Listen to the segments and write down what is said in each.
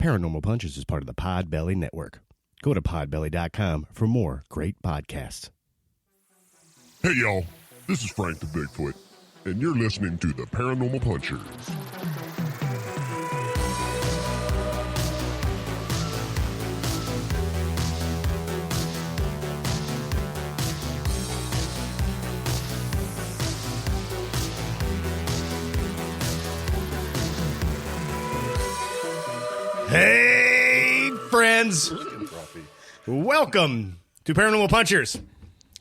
Paranormal Punches is part of the Podbelly Network. Go to podbelly.com for more great podcasts. Hey y'all, this is Frank the Bigfoot, and you're listening to the Paranormal Punchers. Hey, friends. Welcome to Paranormal Punchers,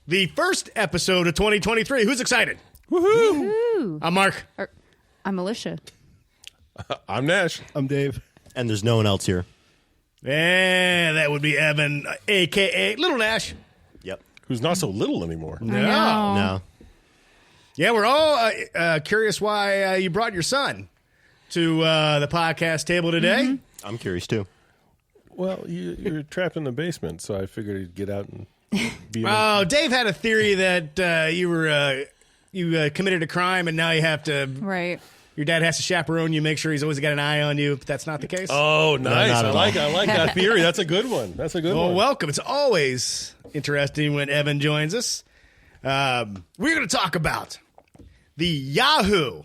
the first episode of 2023. Who's excited? Woohoo! Woohoo. I'm Mark. I'm Alicia. I'm Nash. I'm Dave. And there's no one else here. And that would be Evan, a.k.a. Little Nash. Yep. Who's not so little anymore. No. Yeah, we're all curious why you brought your son to the podcast table today. Mm-hmm. I'm curious, too. Well, you're trapped in the basement, so I figured he'd get out and be... Oh, Dave had a theory that you committed a crime and now you have to... Right. Your dad has to chaperone you, make sure he's always got an eye on you, but that's not the case. Oh, nice. not I at like that theory. That's a good one. Well, welcome. It's always interesting when Evan joins us. We're going to talk about the Yahoo,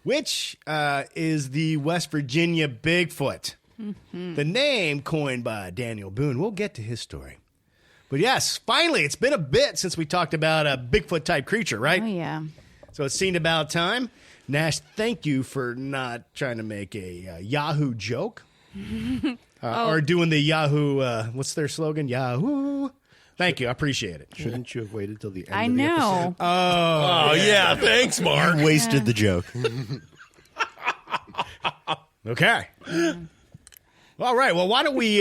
which is the West Virginia Bigfoot. Mm-hmm. The name coined by Daniel Boone. We'll get to his story. But yes, finally, it's been a bit since we talked about a Bigfoot-type creature, right? Oh, yeah. So it seemed about time. Nash, thank you for not trying to make a Yahoo joke. Or doing the Yahoo, what's their slogan? Yahoo. Thank you. I appreciate it. Shouldn't you have waited till the end I of the know. episode? Oh, yeah. Thanks, Mark. You wasted the joke. Okay. All right. Well, why don't we...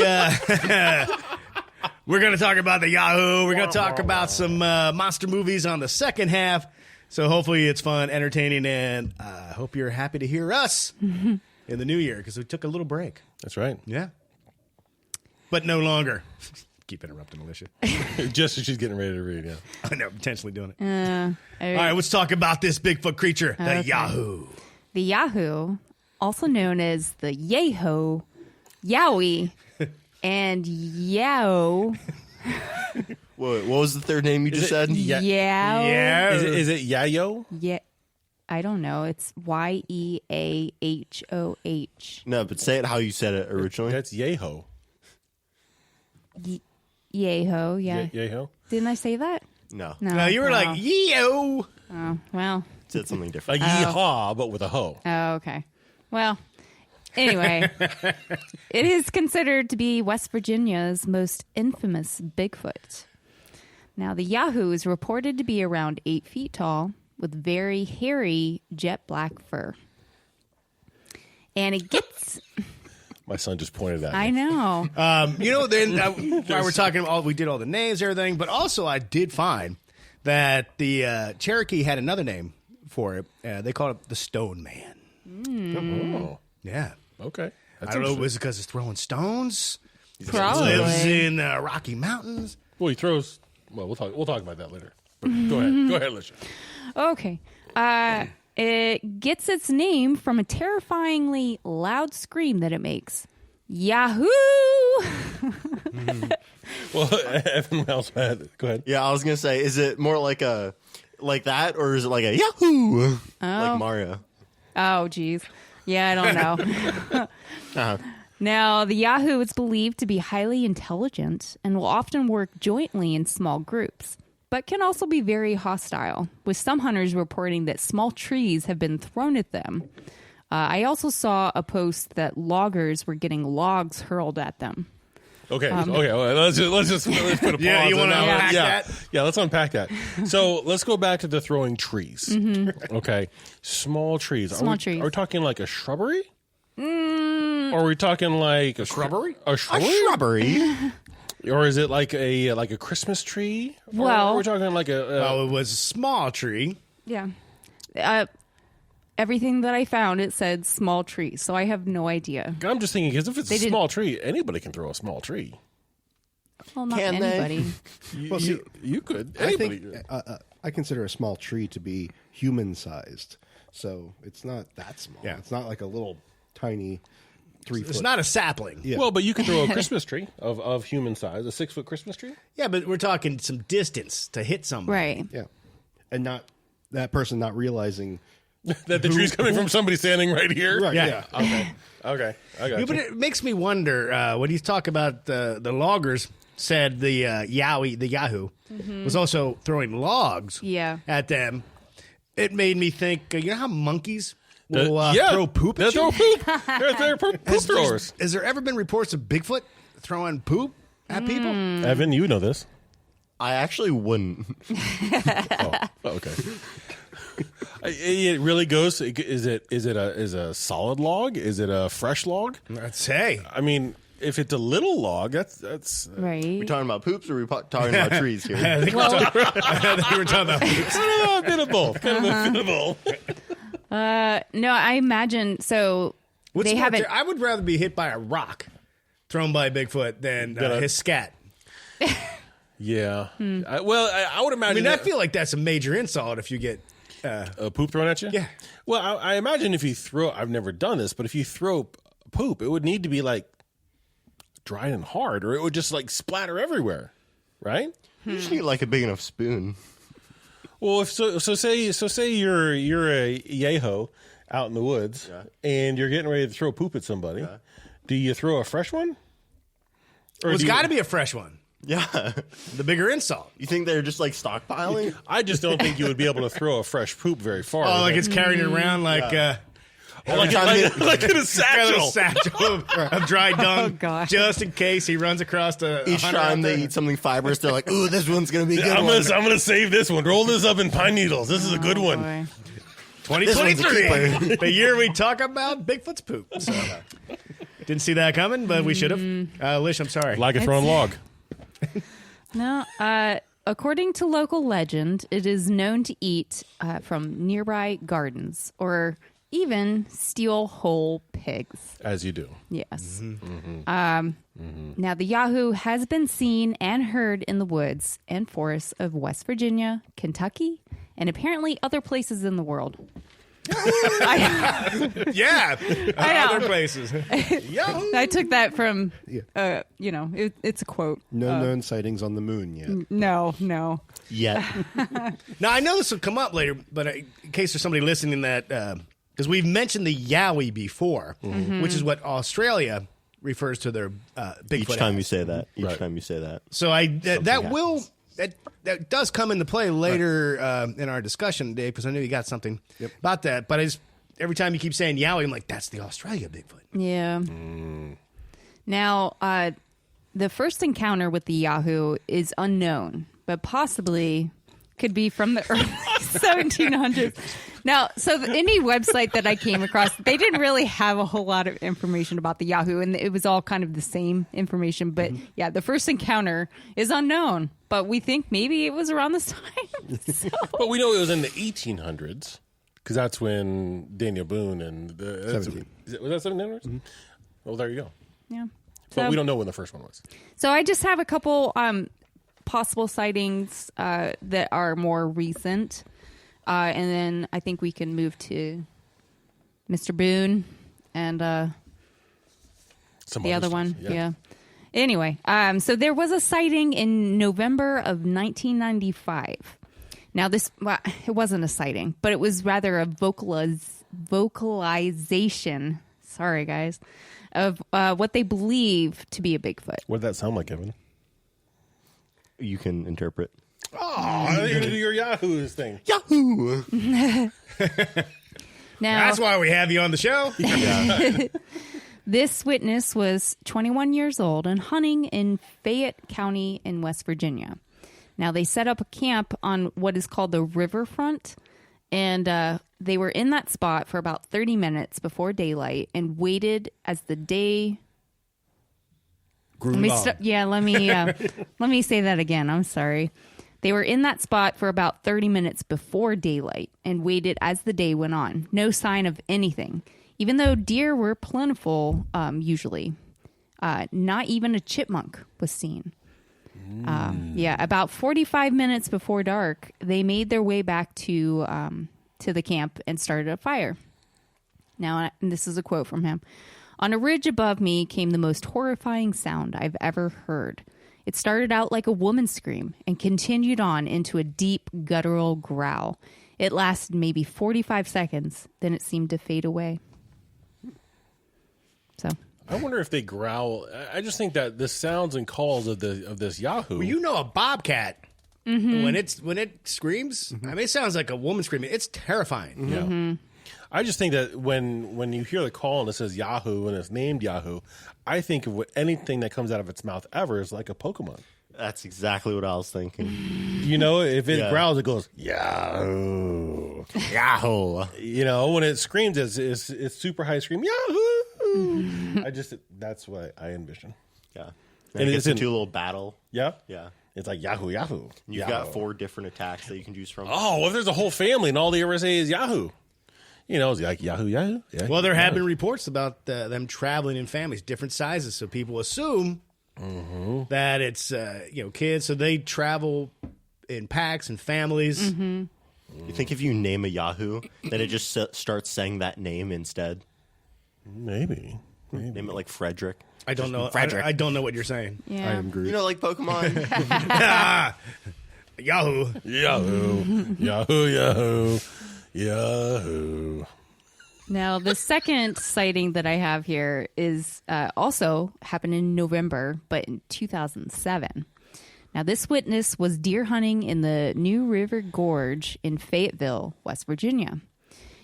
we're going to talk about the Yahoo. We're going to talk about some monster movies on the second half. So hopefully it's fun, entertaining, and I hope you're happy to hear us in the new year because we took a little break. That's right. Yeah. But no longer. Keep interrupting, Alicia. Just as she's getting ready to read, yeah. I know, potentially doing it. All All right, let's talk about this Bigfoot creature, the Yahoo. The Yahoo, also known as the Yeho, Yowie, and Yao. What was the third name you just said? Yao. Yeah. Is it Yayo? Yeah. I don't know. It's Yeahoh. No, but say it how you said it originally. That's Yeho. Yeho, yeah. Yeho? Didn't I say that? No. No, you were like, yo. Oh, well. Said something A different. yeehaw, but with a ho. Oh, okay. Well, anyway, it is considered to be West Virginia's most infamous Bigfoot. Now, the Yahoo is reported to be around 8 feet tall with very hairy jet black fur. And it gets... My son just pointed at me. I know. Then while we're talking, we did all the names, everything, but also I did find that the Cherokee had another name for it. They called it the Stone Man. Oh, Yeah. okay. That's I don't know, interesting. was it because it's throwing stones? Probably. Lives in Rocky Mountains. Well, he throws... Well, we'll talk about that later. But go ahead. Go ahead, Alicia. Okay. It gets its name from a terrifyingly loud scream that it makes. Yahoo! Well, everyone else had... Go ahead. Yeah, I was going to say, is it more like that, or is it like a Yahoo? Like Mario? Oh, geez. Yeah, I don't know. Now, the Yahoo is believed to be highly intelligent and will often work jointly in small groups, but can also be very hostile, with some hunters reporting that small trees have been thrown at them. I also saw a post that loggers were getting logs hurled at them. Okay. Well, let's put a pause. Yeah, you on want to that. unpack that? Yeah, let's unpack that. So let's go back to the throwing trees. Mm-hmm. Okay, small trees. Small trees. Are we talking like a shrubbery? Or are we talking like a shrubbery? A shrubbery? Or is it like a Christmas tree? Well- or are we talking like Well, it was a small tree. Yeah. Everything that I found, it said small tree, so I have no idea. I'm just thinking, because if it's They a didn't- small tree, anybody can throw a small tree. Well, not Can they? anybody. Well, see, You could. I Anybody. think I consider a small tree to be human-sized, so it's not that small. Yeah. It's not like a little tiny 3 It's foot. not a sapling. Yeah. Well, but you could throw a Christmas tree of human size, a 6-foot Christmas tree. Yeah, but we're talking some distance to hit somebody. Right. Yeah. And not that person not realizing. That the tree's coming from somebody standing right here. Right. Yeah. Yeah. Okay. I got Yeah, but it makes me wonder when you talk about the loggers said the Yahoo was also throwing logs Yeah. at them. It made me think, you know how monkeys will yeah, throw poop They'll at you? throw poop. They're poop throwers. Has there ever been reports of Bigfoot throwing poop at people? Evan, you know this. I actually wouldn't. Oh, okay. It really goes. Is it a solid log? Is it a fresh log? I'd say. I mean, if it's a little log, that's Right. We talking about poops or we talking about trees here? I think, I think we're talking about poops. a bit of both. Kind of a bit of both. No, I imagine. So What's they more haven't. I would rather be hit by a rock thrown by Bigfoot than his scat. Yeah. I would I imagine. mean, I feel like that's a major insult if you get. a poop thrown at you. Yeah. Well, I imagine if you throw, I've never done this, but if you throw poop, it would need to be like dry and hard, or it would just like splatter everywhere, right? You just need like a big enough spoon. Well, if say you're a yaho out in the woods and you're getting ready to throw poop at somebody. Do you throw a fresh one? Or Well, it's do you- got to be a fresh one. Yeah. The bigger insult. You think they're just like stockpiling? I just don't think you would be able to throw a fresh poop very far. Oh, like it's carrying it around like like in a satchel. satchel of dry dung, Oh, gosh. just in case he runs across the. Each time they eat something fibrous, they're like, "Ooh, this one's gonna be a good I'm one." gonna save this one. Roll this up in pine needles. This is a good one. Boy. 2023, the year we talk about Bigfoot's poop. So, didn't see that coming, but we should have. Lish, I'm sorry. Like a thrown log. No, according to local legend, it is known to eat from nearby gardens or even steal whole pigs. As you do. Yes. Now, the Yahoo has been seen and heard in the woods and forests of West Virginia, Kentucky, and apparently other places in the world. Yeah, I know. other places. Yahoo! I took that from, it's a quote. No known sightings on the moon yet. No. Yet. Now I know this will come up later, but in case there's somebody listening that because we've mentioned the Yowie before, which is what Australia refers to their Bigfoot. Each time as. you say that. Each Right. time you say that. So that happens. will that does come into play later in our discussion, Dave, because I know you got something about that. But every time you keep saying Yowie, I'm like, that's the Australia Bigfoot. Yeah. Now, the first encounter with the Yahoo is unknown, but possibly could be from the early 1700s. Now, so any website that I came across, they didn't really have a whole lot of information about the Yahoo, and it was all kind of the same information. But yeah, the first encounter is unknown, but we think maybe it was around this time. So- But we know it was in the 1800s because that's when Daniel Boone and the 17. Was that 1700s? Well, there you go. yeah. But So- we don't know when the first one was. So I just have a couple possible sightings that are more recent. And then I think we can move to Mr. Boone and Some the other stuff, one. Yeah. Anyway, so there was a sighting in November of 1995. Now, it wasn't a sighting, but it was rather a vocalization. Sorry, guys. Of what they believe to be a Bigfoot. What did that sound like, Evan? You can interpret. Oh, you do your Yahoo's thing. Yahoo! Now, That's why we have you on the show. this witness was 21 years old and hunting in Fayette County in West Virginia. Now, they set up a camp on what is called the riverfront, and they were in that spot for about 30 minutes before daylight and waited as the day... Grew Let me long. let me say that again. I'm sorry. They were in that spot for about 30 minutes before daylight and waited as the day went on. No sign of anything. Even though deer were plentiful, usually. Not even a chipmunk was seen. About 45 minutes before dark, they made their way back to the camp and started a fire. Now, and this is a quote from him. On a ridge above me came the most horrifying sound I've ever heard. It started out like a woman's scream and continued on into a deep, guttural growl. It lasted maybe 45 seconds, then it seemed to fade away. So I wonder if they growl. I just think that the sounds and calls of this Yahoo. Well, you know, a bobcat when it screams. I mean, it sounds like a woman screaming. It's terrifying. Yeah. I just think that when you hear the call and it says Yahoo and it's named Yahoo, I think of anything that comes out of its mouth ever is like a Pokemon. That's exactly what I was thinking. You know, if it growls, it goes Yahoo, Yahoo. You know, when it screams, it's super high scream Yahoo. That's what I envision. Yeah. And And it's it's into a little battle. Yeah, Yeah. it's like Yahoo, Yahoo. You've Yahoo. got 4 different attacks that you can choose from. Oh, well, if there's a whole family and all they ever say is Yahoo, you know, it's like Yahoo, Yahoo. Yeah. Well, there have been reports about them traveling in families, different sizes, so people assume that it's kids, so they travel in packs and families. You think if you name a Yahoo, then it just starts saying that name instead? Maybe. Name it like Frederick. I don't know. Frederick. I don't know what you're saying. yeah. I agree. You know, like Pokemon. Yahoo. Yahoo, Yahoo, Yahoo, Yahoo. Now, the second sighting that I have here is also happened in November, but in 2007. Now, this witness was deer hunting in the New River Gorge in Fayetteville, West Virginia.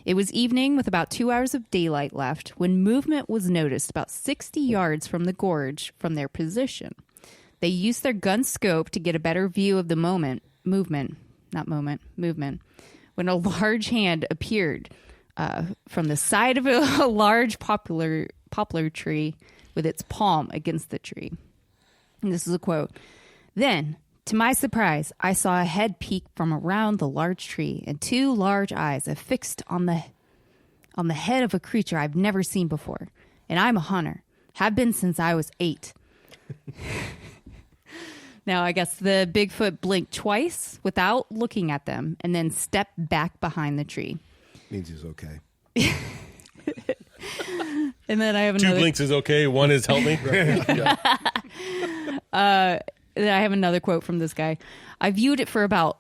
It was evening with about 2 hours of daylight left when movement was noticed about 60 yards from the gorge from their position. They used their gun scope to get a better view of the movement, when a large hand appeared from the side of a large poplar tree with its palm against the tree. And this is a quote. Then, to my surprise, I saw a head peek from around the large tree and 2 large eyes affixed on the head of a creature I've never seen before. And I'm a hunter. Have been since I was 8. Now, I guess the Bigfoot blinked twice without looking at them and then stepped back behind the tree. Means he's okay. And then I have 2 another. blinks is okay. 1 is help me. Then I have another quote from this guy. I viewed it for about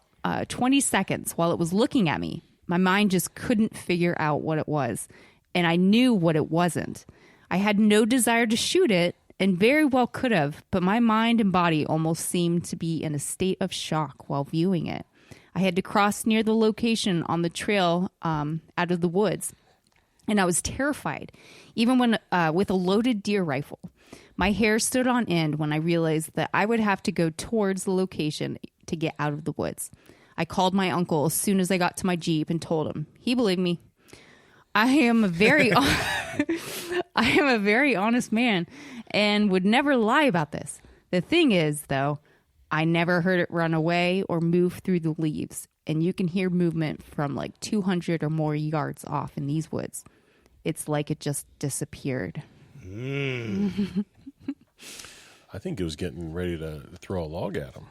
20 seconds while it was looking at me. My mind just couldn't figure out what it was, and I knew what it wasn't. I had no desire to shoot it, and very well could have, but my mind and body almost seemed to be in a state of shock while viewing it. I had to cross near the location on the trail out of the woods, and I was terrified, even when with a loaded deer rifle. My hair stood on end when I realized that I would have to go towards the location to get out of the woods. I called my uncle as soon as I got to my Jeep and told him. He believed me. I am a very honest man and would never lie about this. The thing is, though, I never heard it run away or move through the leaves, and you can hear movement from like 200 or more yards off in these woods. It's like it just disappeared. I think he was getting ready to throw a log at him.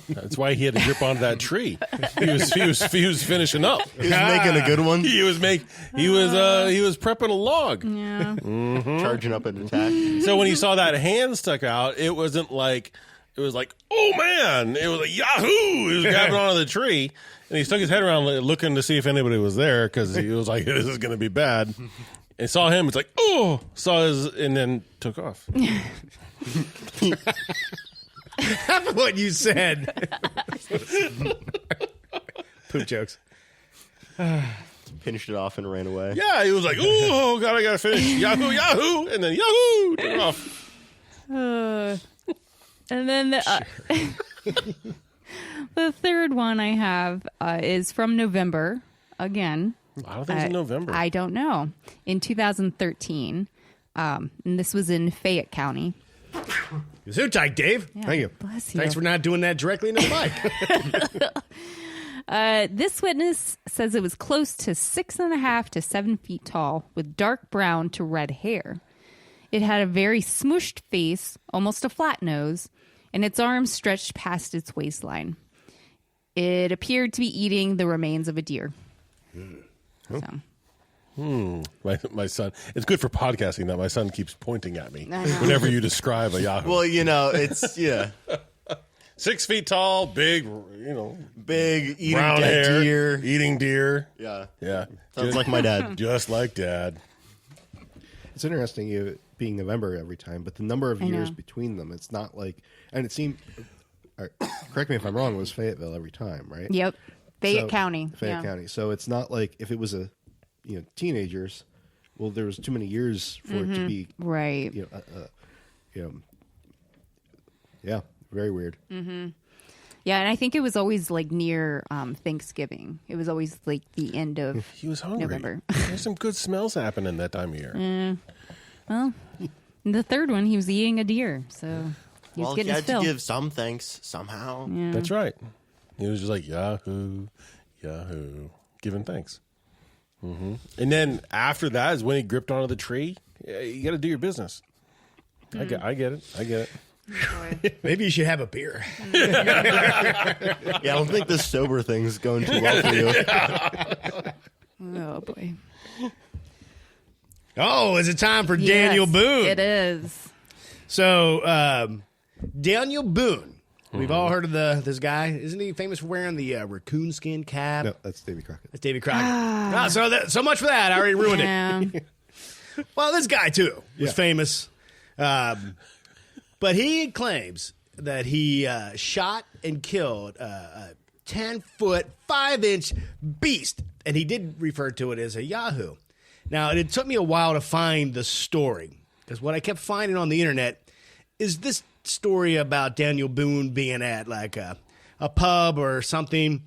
That's why he had to grip onto that tree. He was finishing up. He was making a good one. He was prepping a log. Yeah. Charging up an attack. So when he saw that hand stuck out, it was like, oh man, it was like Yahoo! He was grabbing onto the tree, and he stuck his head around looking to see if anybody was there because he was like, this is going to be bad. And saw him, it's like, oh, and then took off. Half of what you said. Poop jokes. Finished it off and ran away. Yeah, he was like, oh God, I gotta finish Yahoo, Yahoo, and then Yahoo, took off. And then the third one I have is from November again. A lot of things in November. I don't know. In 2013, and this was in Fayette County. You're tight, Dave. Yeah, Thank you. bless you. Thanks for not doing that directly into the mic. This witness says it was close to 6.5 to 7 feet tall with dark brown to red hair. It had a very smooshed face, almost a flat nose, and its arms stretched past its waistline. It appeared to be eating the remains of a deer. So, My son. It's good for podcasting that my son keeps pointing at me whenever you describe a Yahoo. Well, it's 6 feet tall, big, big eating brown dead hair, deer. eating deer. Yeah, Yeah, sounds like my dad. just like Dad. It's interesting it being November every time, but the number of years between them, it's not like, and it seemed, correct me if I'm wrong, it was Fayetteville every time, right? Yep. Fayette County. County. So it's not like if it was teenagers, well, there was too many years for it to be Right. Yeah, very weird. Yeah, and I think it was always like near Thanksgiving. It was always like the end of He was hungry. November. There's some good smells happening that time of year. Well, the third one, he was eating a deer, so he was Well, getting you his had to fill. give some thanks somehow. That's right. He was just like, Yahoo, Yahoo, giving thanks. And then after that is when he gripped onto the tree. Yeah, you got to do your business. I get it. Maybe you should have a beer. Yeah, I don't think this sober thing's going too well for you. Oh, boy. Oh, is it time for Daniel Yes, Boone? It is. So, Daniel Boone. We've all heard of this guy. Isn't he famous for wearing the raccoon skin cap? No, that's Davy Crockett. That's David Crockett. So much for that. I already ruined it. Yeah. Well, this guy, too, was famous. But he claims that he shot and killed a 10-foot, 5-inch beast. And he did refer to it as a Yahoo. Now, it took me a while to find the story. Because what I kept finding on the internet is this story about Daniel Boone being at like a pub or something.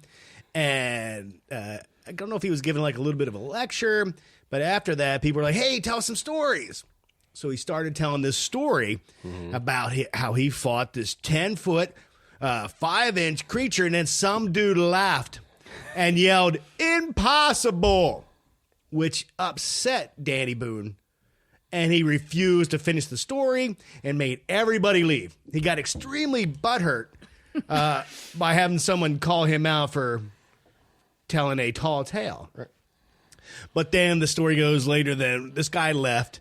And I don't know if he was giving like a little bit of a lecture. But after that, people were like, hey, tell us some stories. So he started telling this story about how he fought this 10-foot, 5-inch creature, and then some dude laughed and yelled, impossible, which upset Danny Boone. And he refused to finish the story and made everybody leave. He got extremely butthurt by having someone call him out for telling a tall tale. Right. But then the story goes later that this guy left.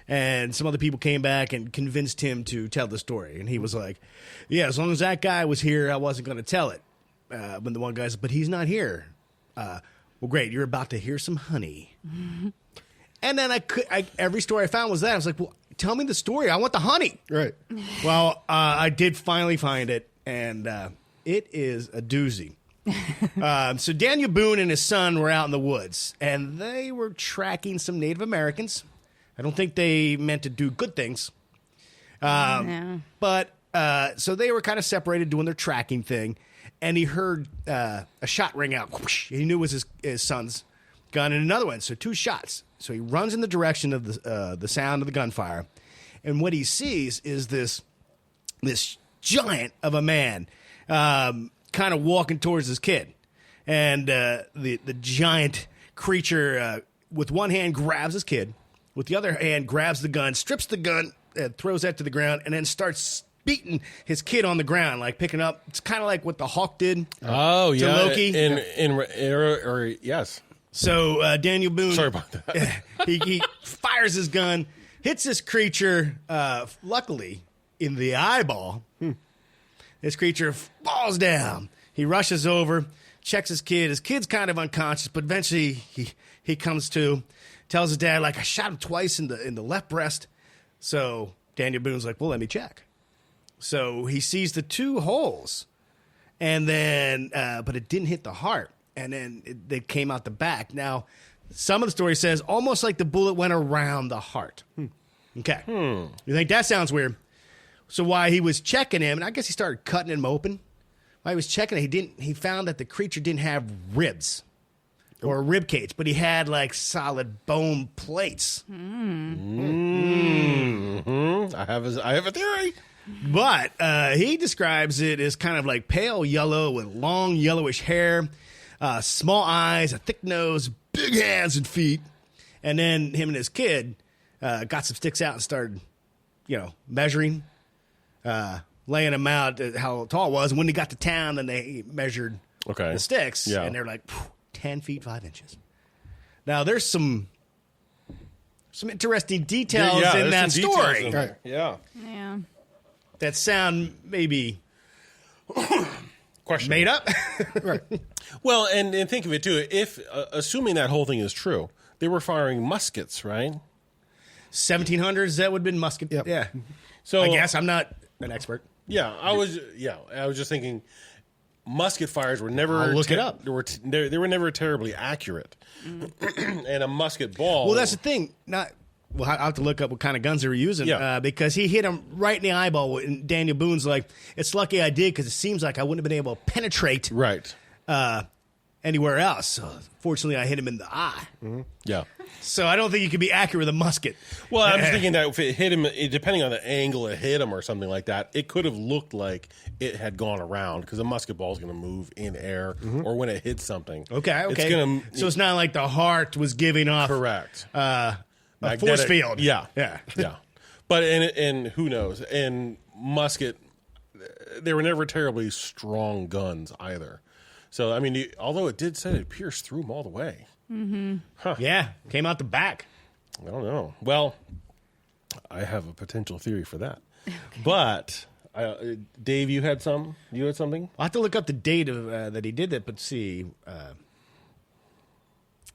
And some other people came back and convinced him to tell the story. And he was like, yeah, as long as that guy was here, I wasn't going to tell it. When the one guy said, but he's not here. Well, great. You're about to hear some honey. And then every story I found was that. I was like, well, tell me the story. I want the honey. Right. Well, I did finally find it. And it is a doozy. So Daniel Boone and his son were out in the woods. And they were tracking some Native Americans. I don't think they meant to do good things. No. But so they were kind of separated doing their tracking thing. And he heard a shot ring out. Whoosh. He knew it was his son's gun and another one. So 2 shots. So he runs in the direction of the sound of the gunfire. And what he sees is this giant of a man kind of walking towards his kid. And the giant creature with one hand grabs his kid. With the other hand, grabs the gun, strips the gun, throws that to the ground, and then starts beating his kid on the ground, like picking up. It's kind of like what the Hawk did. Oh, to Loki. Yes. So Daniel Boone, Sorry about that. he fires his gun, hits this creature, luckily in the eyeball. This creature falls down. He rushes over, checks his kid. His kid's kind of unconscious, but eventually he comes to. Tells his dad, like, I shot him twice in the left breast. So Daniel Boone's like, well, let me check. So he sees the 2 holes, and then, but it didn't hit the heart. And then they came out the back. Now, some of the story says almost like the bullet went around the heart. Okay. You think that sounds weird? So while he was checking him, and I guess he started cutting him open. While he was checking it, he found that the creature didn't have ribs. Or a rib cage, but he had like solid bone plates. I have a theory. But he describes it as kind of like pale yellow with long yellowish hair, small eyes, a thick nose, big hands and feet. And then him and his kid got some sticks out and started, measuring, laying them out how tall it was. And when they got to town, then they measured the sticks. Yeah. And they're like, 10 feet, 5 inches. Now, there's some some interesting details in there's that some details story in there. Yeah. Yeah. that sound maybe Question made up. Well, and think of it too. If assuming that whole thing is true, they were firing muskets, right? 1700s, that would have been musket. Yep. Yeah. So I guess I'm not an expert. Yeah, I was just thinking musket fires were never. I'll look it up. They were never terribly accurate, and a musket ball. Well, that's the thing. I'll have to look up what kind of guns they were using because he hit him right in the eyeball. And Daniel Boone's like, it's lucky I did because it seems like I wouldn't have been able to penetrate right. Anywhere else. So, fortunately, I hit him in the eye. Yeah. So I don't think you can be accurate with a musket. Well, I'm just thinking that if it hit him, depending on the angle it hit him or something like that, it could have looked like it had gone around because a musket ball is going to move in air or when it hits something. Okay. It's gonna, so it's not like the heart was giving off correct. A force field. Yeah. Yeah. Yeah. But, and who knows? And musket, they were never terribly strong guns either. So, I mean, although it did say it pierced through them all the way. Mm-hmm. Huh. Yeah. Came out the back. I don't know. Well, I have a potential theory for that. Okay. But, Dave, you had some? You had something? I'll have to look up the date of that he did that, but see.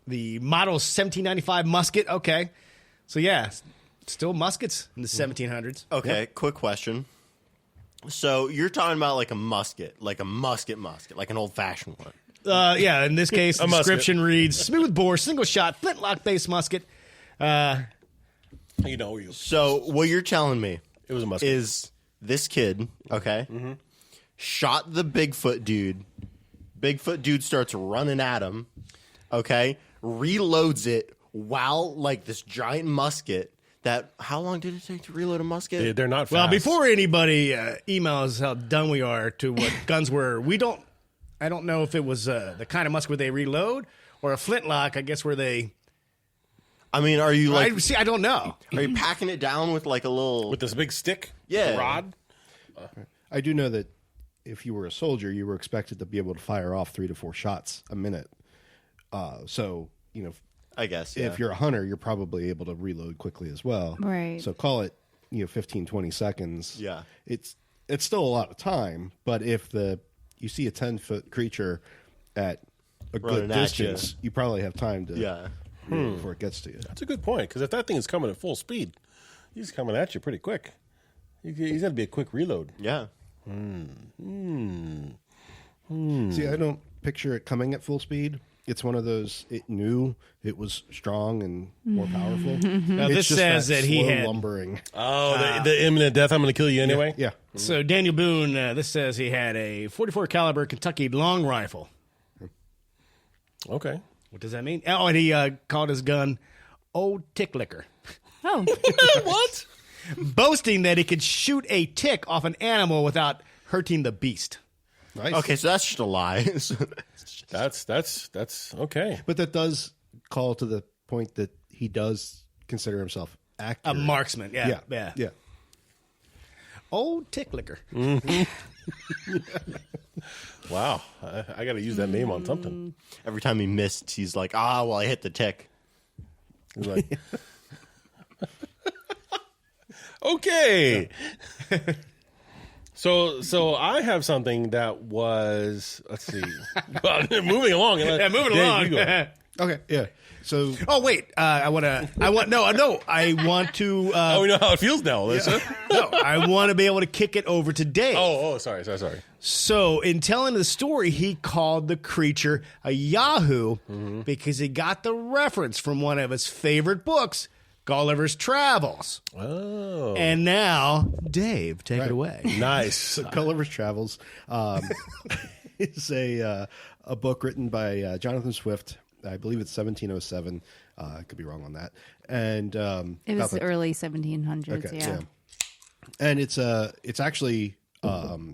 The model 1795 musket. Okay. So, yeah, still muskets in the 1700s. Okay, quick question. So you're talking about like a musket, like an old-fashioned one. Yeah, in this case, the description reads, smooth bore, single shot, flintlock-based musket. So what you're telling me it was a musket. Is this kid, okay, shot the Bigfoot dude. Bigfoot dude starts running at him, okay, reloads it while like this giant musket. How long did it take to reload a musket? They're not fast. Well, before anybody emails how dumb we are to what guns were, I don't know if it was the kind of musket where they reload or a flintlock, I guess, where they... I mean, are you like... I don't know. Are you packing it down with like a little... With this big stick? Yeah. A rod? I do know that if you were a soldier, you were expected to be able to fire off 3 to 4 shots a minute. So, I guess, if you're a hunter, you're probably able to reload quickly as well. Right. So call it, 15, 20 seconds. Yeah. It's still a lot of time, but if you see a 10-foot creature at a Running good at distance, you probably have time to before it gets to you. That's a good point, because if that thing is coming at full speed, he's coming at you pretty quick. He's got to be a quick reload. Yeah. See, I don't picture it coming at full speed. It's one of those, it knew it was strong and more powerful. Now, It's this just says that he slow had... lumbering. Oh, the imminent death, I'm going to kill you anyway? Yeah. So Daniel Boone, this says he had a 44 caliber Kentucky long rifle. Okay. What does that mean? Oh, and he called his gun Old Tick Licker, Oh, What? boasting that he could shoot a tick off an animal without hurting the beast. Nice. Okay, so that's just a lie. That's okay. But that does call to the point that he does consider himself A accurate. marksman. Yeah. Yeah. Old Tick Licker. Wow. I got to use that name on something. Every time he missed, he's like, well, I hit the tick. He's like, okay. So I have something that was, let's see. Well, moving along. Yeah, moving Dave, along. you go. Okay, yeah. So Oh wait, I want to. I want to. Oh, we know how it feels now, Alyssa. No, I want to be able to kick it over to Dave. Oh, sorry. So in telling the story, he called the creature a Yahoo because he got the reference from one of his favorite books, Gulliver's Travels. Oh, And now, Dave, take it away. nice. Gulliver's Travels is a book written by Jonathan Swift. I believe it's 1707. I could be wrong on that. And it was the early 1700s. Okay, yeah. And it's actually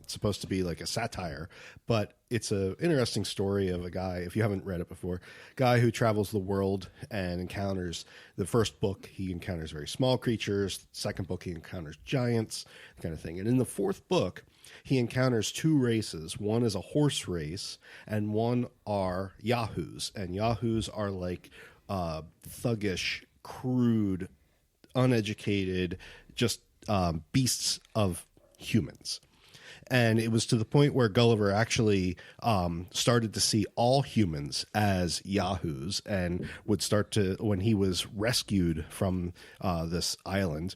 supposed to be like a satire, but it's an interesting story of a guy, if you haven't read it before, guy who travels the world and encounters, the first book, he encounters very small creatures. Second book, he encounters giants, kind of thing. And in the fourth book, he encounters 2 races. One is a horse race, and one are Yahoos. And Yahoos are like thuggish crude, uneducated, just beasts of humans. And it was to the point where Gulliver actually started to see all humans as Yahoos, and would start to, when he was rescued from this island,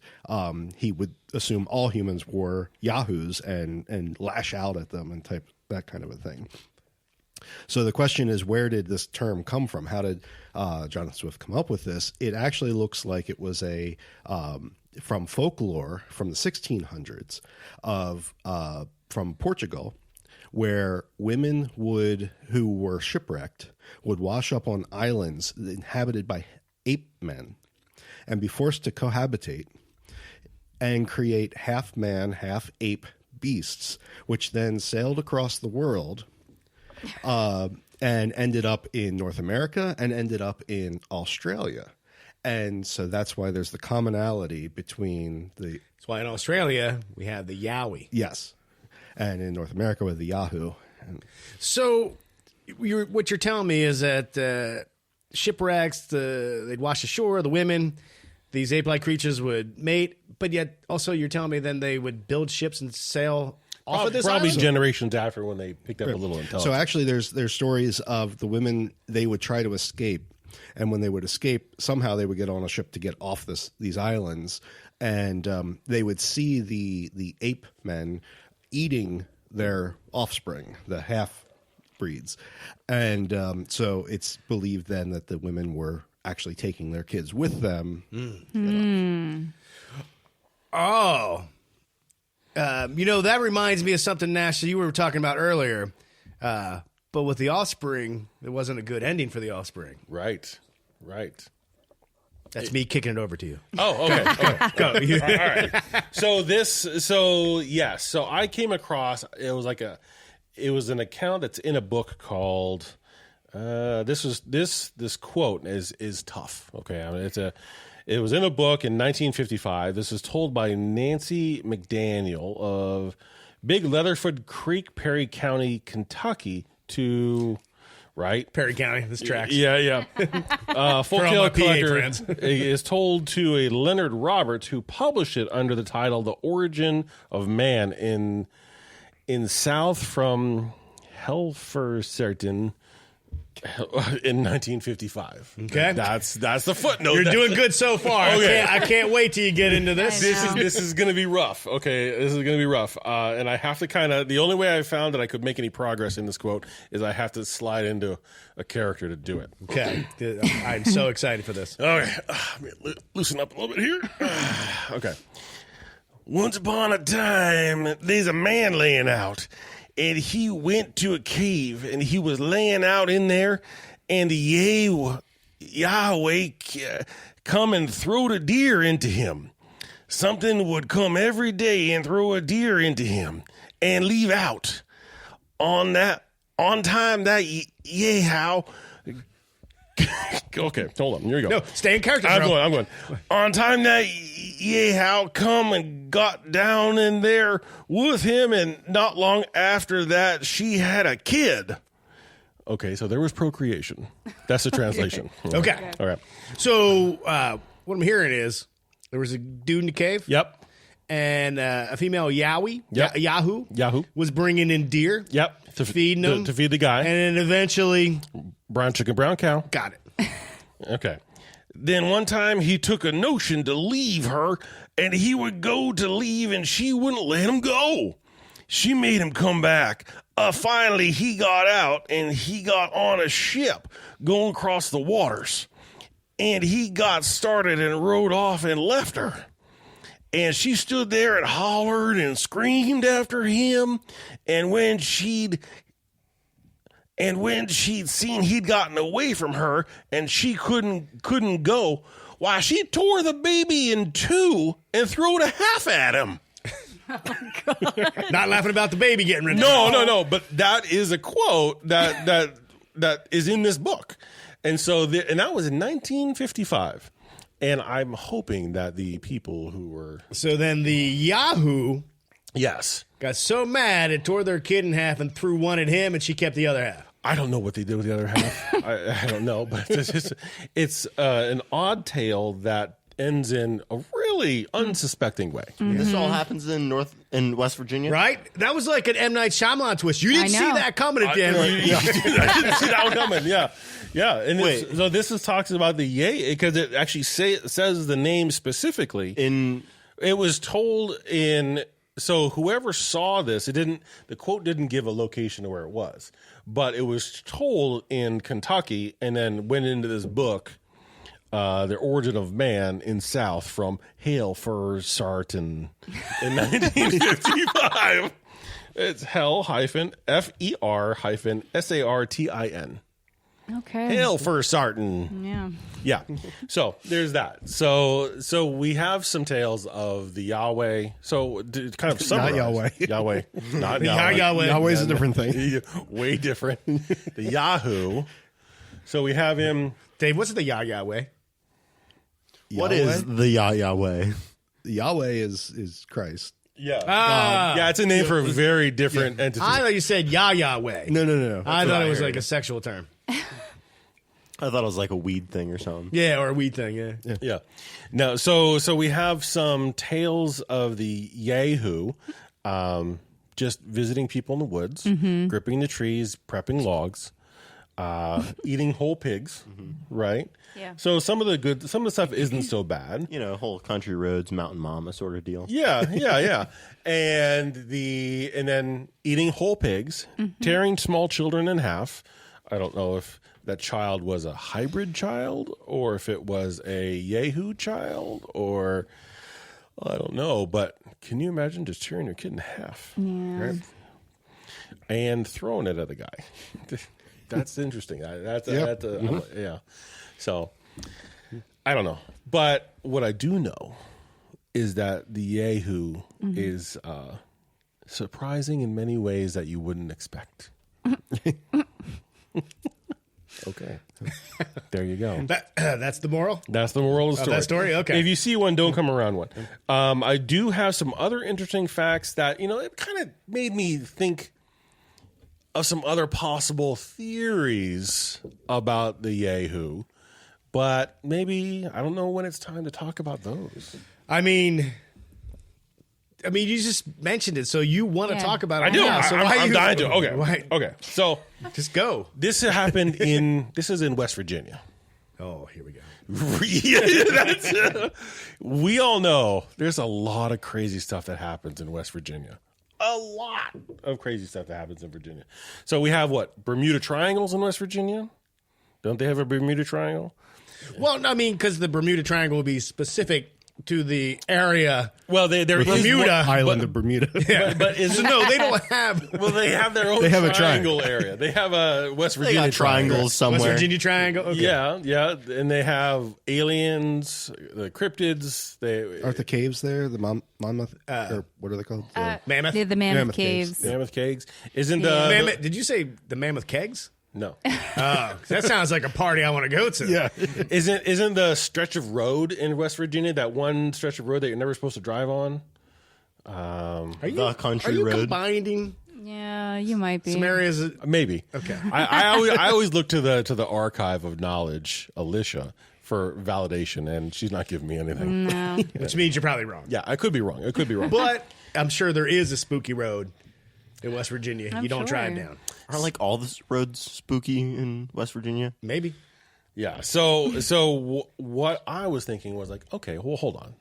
he would assume all humans were Yahoos and lash out at them and that kind of a thing. So the question is, where did this term come from? How did Jonathan Swift come up with this? It actually looks like it was from folklore from the 1600s from Portugal, where women who were shipwrecked would wash up on islands inhabited by ape men and be forced to cohabitate and create half man, half ape beasts, which then sailed across the world and ended up in North America and ended up in Australia. And so that's why there's the commonality between the... That's why in Australia we have the Yowie. Yes. And in North America with the Yahoo. So what you're telling me is that shipwrecks, they'd wash ashore, the women, these ape-like creatures would mate, but yet also you're telling me then they would build ships and sail off of this probably island? generations after when they picked up a little intelligence. So actually there's stories of the women, they would try to escape. And when they would escape, somehow they would get on a ship to get off these islands, and they would see the ape men eating their offspring, the half breeds, and so it's believed then that the women were actually taking their kids with them. Oh, that reminds me of something, Nash, that you were talking about earlier. But with the offspring, it wasn't a good ending for the offspring. Right. That's me kicking it over to you. Oh, okay. Go. All right. So I came across, it was an account that's in a book called, this quote is tough. Okay. I mean, it was in a book in 1955. This is told by Nancy McDaniel of Big Leatherfoot Creek, Perry County, Kentucky right? Perry County, this tracks. Yeah. Folktale my PA Collector friends. is told to a Leonard Roberts, who published it under the title "The Origin of Man" in South from Helferserton in 1955. Okay, that's the footnote. You're doing good so far. Okay. I can't wait till you get into this. This is going to be rough. Okay, this is going to be rough. And I have to the only way I found that I could make any progress in this quote is I have to slide into a character to do it. Okay, I'm so excited for this. Okay, loosen up a little bit here. Okay. Once upon a time, there's a man laying out, and he went to a cave, and he was laying out in there, and Yahweh come and throw a deer into him. Something would come every day and throw a deer into him and leave out. On time that Yahweh... Okay, hold on. Here we go. No, stay in character, I'm bro. going. On time that Yahweh come and got down in there with him, and not long after that, she had a kid. Okay, so there was procreation. That's the translation. Okay. All right. So what I'm hearing is there was a dude in the cave. Yep. And a female Yahweh, Yahoo, was bringing in deer. Yep. Feeding them. To feed the guy. And then eventually... Brown chicken, brown cow. Got it. Okay. Then one time he took a notion to leave her, and he would go to leave, and she wouldn't let him go. She made him come back. Finally, he got out, and he got on a ship going across the waters. And he got started and rode off and left her. And she stood there and hollered and screamed after him. And when she'd seen he'd gotten away from her and she couldn't go, why, she tore the baby in two and threw a half at him. Not laughing about the baby getting rid of No. But that is a quote that is in this book. And so, and that was in 1955. And I'm hoping that the people who were... So then the Yahoo... Yes. Got so mad it tore their kid in half and threw one at him, and she kept the other half. I don't know what they did with the other half. I don't know, but it's an odd tale that ends in a really unsuspecting way. This all happens in West Virginia, Right? That was like an M. Night Shyamalan twist. You didn't I see know. that coming at the end. I didn't see that one coming. Yeah. And Wait. so this talks about the yay because it actually says the name specifically. It was told in. So whoever saw this, the quote didn't give a location of where it was, but it was told in Kentucky, and then went into this book, The Origin of Man in South from Hale for Sartin in 1955. It's Hell-FER-SARTIN. Okay. Hale for Sartin. Yeah. Yeah. So there's that. So we have some tales of the Yahweh. So to kind of summarize. Yahweh. Yahweh. Not Yahweh. Yahweh. Yahweh's a different thing. Way different. The Yahoo. So we have him. Dave, what's the Yahweh? What is the Yahweh? Yahweh is Christ. Yeah. Ah. Yeah, it's a name for a very different entity. I thought you said Yahweh. No. I thought it was like a sexual term. I thought it was like a weed thing or something. Yeah, or a weed thing, yeah. Yeah. No, so we have some tales of the Yahoo just visiting people in the woods, gripping the trees, prepping logs, eating whole pigs, right? Yeah. So some of the stuff isn't so bad. You know, whole country roads, mountain mama sort of deal. Yeah. And then eating whole pigs, tearing small children in half. I don't know if that child was a hybrid child or if it was a Yahoo child or I don't know, but can you imagine just tearing your kid in half? Yeah. Right? And throwing it at the guy. That's interesting. Yeah. So I don't know. But what I do know is that the Yahoo is surprising in many ways that you wouldn't expect. Okay. There you go. That's the moral? That's the moral of the story. that story? Okay. If you see one, don't come around one. I do have some other interesting facts that, it kind of made me think of some other possible theories about the Yahoo. But maybe, I don't know when it's time to talk about those. I mean, you just mentioned it, so you want to Yeah. talk about it. I do. now, so I'm dying to. Okay. Why- Okay. So Just go. this is in West Virginia. Oh, here we go. We all know there's a lot of crazy stuff that happens in West Virginia. A lot of crazy stuff that happens in Virginia. So we have Bermuda Triangles in West Virginia. Don't they have a Bermuda Triangle? Well, I mean, because the Bermuda Triangle would be specific to the area. Well, there is Bermuda. Island of Bermuda. but is No, they don't have well, they have their own They have a triangle area. They have a West They Virginia got triangles West somewhere. Virginia Triangle. Okay. Yeah, and they have aliens, the cryptids. Aren't the caves there? The Monmouth? Or what are they called? Mammoth. The Mammoth Mammoth Caves. Caves. Mammoth Caves. Isn't Yeah. Mammoth. Did you say the Mammoth Kegs? no? That sounds like a party I want to go to. Yeah. Isn't the stretch of road in West Virginia that one stretch of road that you're never supposed to drive on? The country Are you road. combining Yeah, you might be. some areas? Maybe. Okay. I always look to the archive of knowledge, Alicia, for validation, and she's not giving me anything. No. Which means you're probably wrong. Yeah, I could be wrong. But I'm sure there is a spooky road in West Virginia. I'm you don't sure. drive down. Aren't like all the roads spooky in West Virginia? Maybe. Yeah. So what I was thinking was like, okay, well, hold on.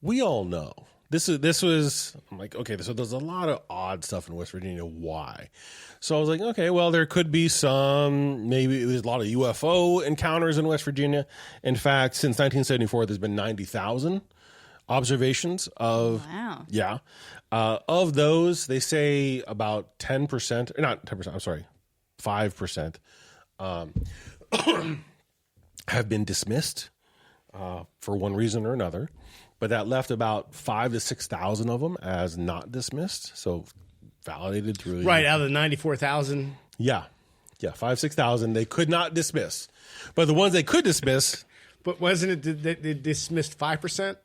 We all know this was. I'm like, okay, so there's a lot of odd stuff in West Virginia. Why? So I was like, okay, well, there could be maybe there's a lot of UFO encounters in West Virginia. In fact, since 1974, there's been 90,000 observations of. Wow. Yeah. Of those, they say about 10%, not 10%, I'm sorry, 5% have been dismissed for one reason or another. But that left about 5,000 to 6,000 of them as not dismissed. So validated through. Right, out of the 94,000. Yeah. 5,000-6,000 they could not dismiss. But the ones they could dismiss. But wasn't it they dismissed 5%?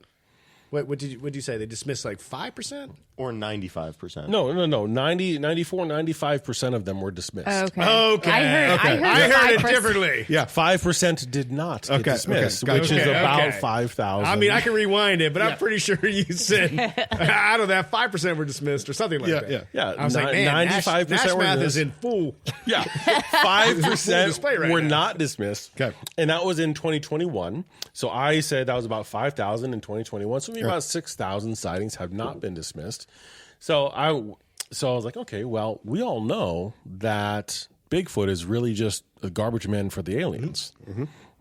What did you say? They dismissed like 5%? Or 95%. No. 94, 95% of them were dismissed. Okay. I I heard it 5%. differently. Yeah. 5% did not get dismissed, okay, which gotcha. is about Okay. 5,000. I mean, I can rewind it, but I'm pretty sure you said out of that 5% were dismissed or something like Yeah, that. yeah. Yeah, I was like, man, 95% Nash were math is dismissed. in full. Yeah, display 5% right were now. not dismissed. Okay. And that was in 2021. So I said that was about 5,000 in 2021. So maybe about 6,000 sightings have not been dismissed. So I was like, okay, well, we all know that Bigfoot is really just a garbage man for the aliens.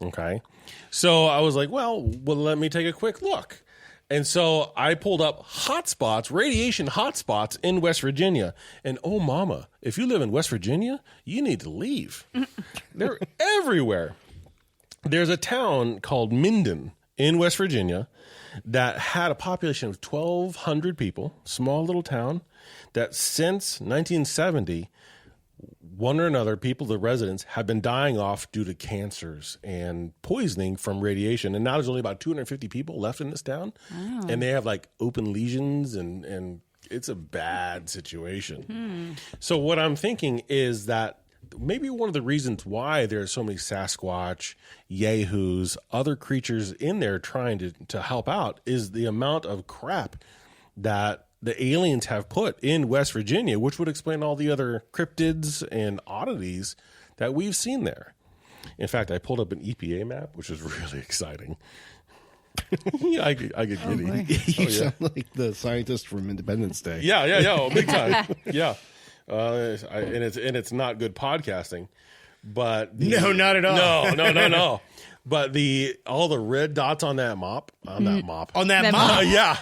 Okay. So I was like, well, let me take a quick look. And so I pulled up hotspots, radiation hotspots in West Virginia. And oh, mama, if you live in West Virginia, you need to leave. They're everywhere. There's a town called Minden in West Virginia that had a population of 1,200 people, small little town, that since 1970, one or another, the residents, have been dying off due to cancers and poisoning from radiation. And now there's only about 250 people left in this town. And they have like open lesions and it's a bad situation. So what I'm thinking is that maybe one of the reasons why there's so many Sasquatch, Yahoos, other creatures in there trying to help out is the amount of crap that the aliens have put in West Virginia, which would explain all the other cryptids and oddities that we've seen there. In fact, I pulled up an EPA map, which is really exciting. Yeah, I get giddy. You sound like the scientist from Independence Day. Yeah, big time. Yeah, and it's not good podcasting, but No, not at all. No. But all the red dots on that mop, On that That map. yeah,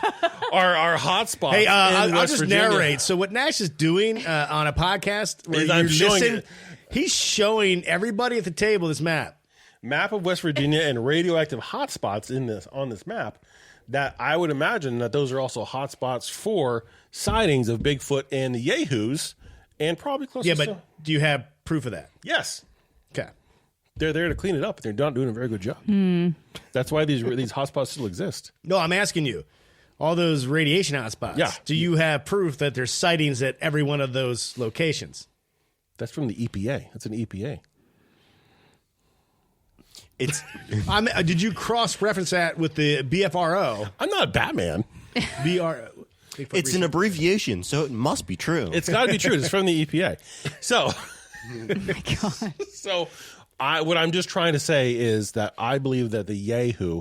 are hot spots. Hey, in I'll West just Virginia. narrate. So what Nash is doing on a podcast where Is you I'm showing listen, it. he's showing everybody at the table this map. Map of West Virginia and radioactive hotspots on this map. That I would imagine that those are also hotspots for sightings of Bigfoot and the Yahoos, and probably close. Yeah, to but do you have proof of that? yes. Okay. They're there to clean it up, but they're not doing a very good job. That's why these hotspots still exist. No, I'm asking you. All those radiation hotspots. Yeah. Do you have proof that there's sightings at every one of those locations? That's from the EPA. That's an EPA. It's Did you cross-reference that with the BFRO? I'm not Batman. BR. it's an abbreviation, so it must be true. It's got to be true. It's from the EPA. So, God. so what I'm just trying to say is that I believe that the Yahoo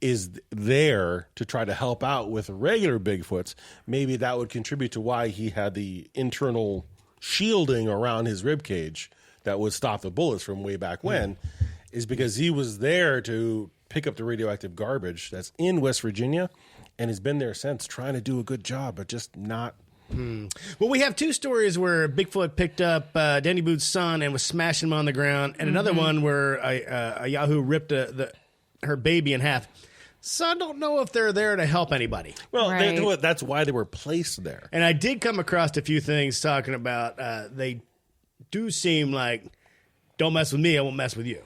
is there to try to help out with regular Bigfoots. Maybe that would contribute to why he had the internal shielding around his rib cage that would stop the bullets from way back when, is because he was there to pick up the radioactive garbage that's in West Virginia and has been there since, trying to do a good job, but just not. Well, we have two stories where Bigfoot picked up Daniel Boone's son and was smashing him on the ground, and another one where a Yahoo ripped her baby in half. So I don't know if they're there to help anybody. Well, Right. that's why they were placed there. And I did come across a few things talking about they do seem like, don't mess with me, I won't mess with you.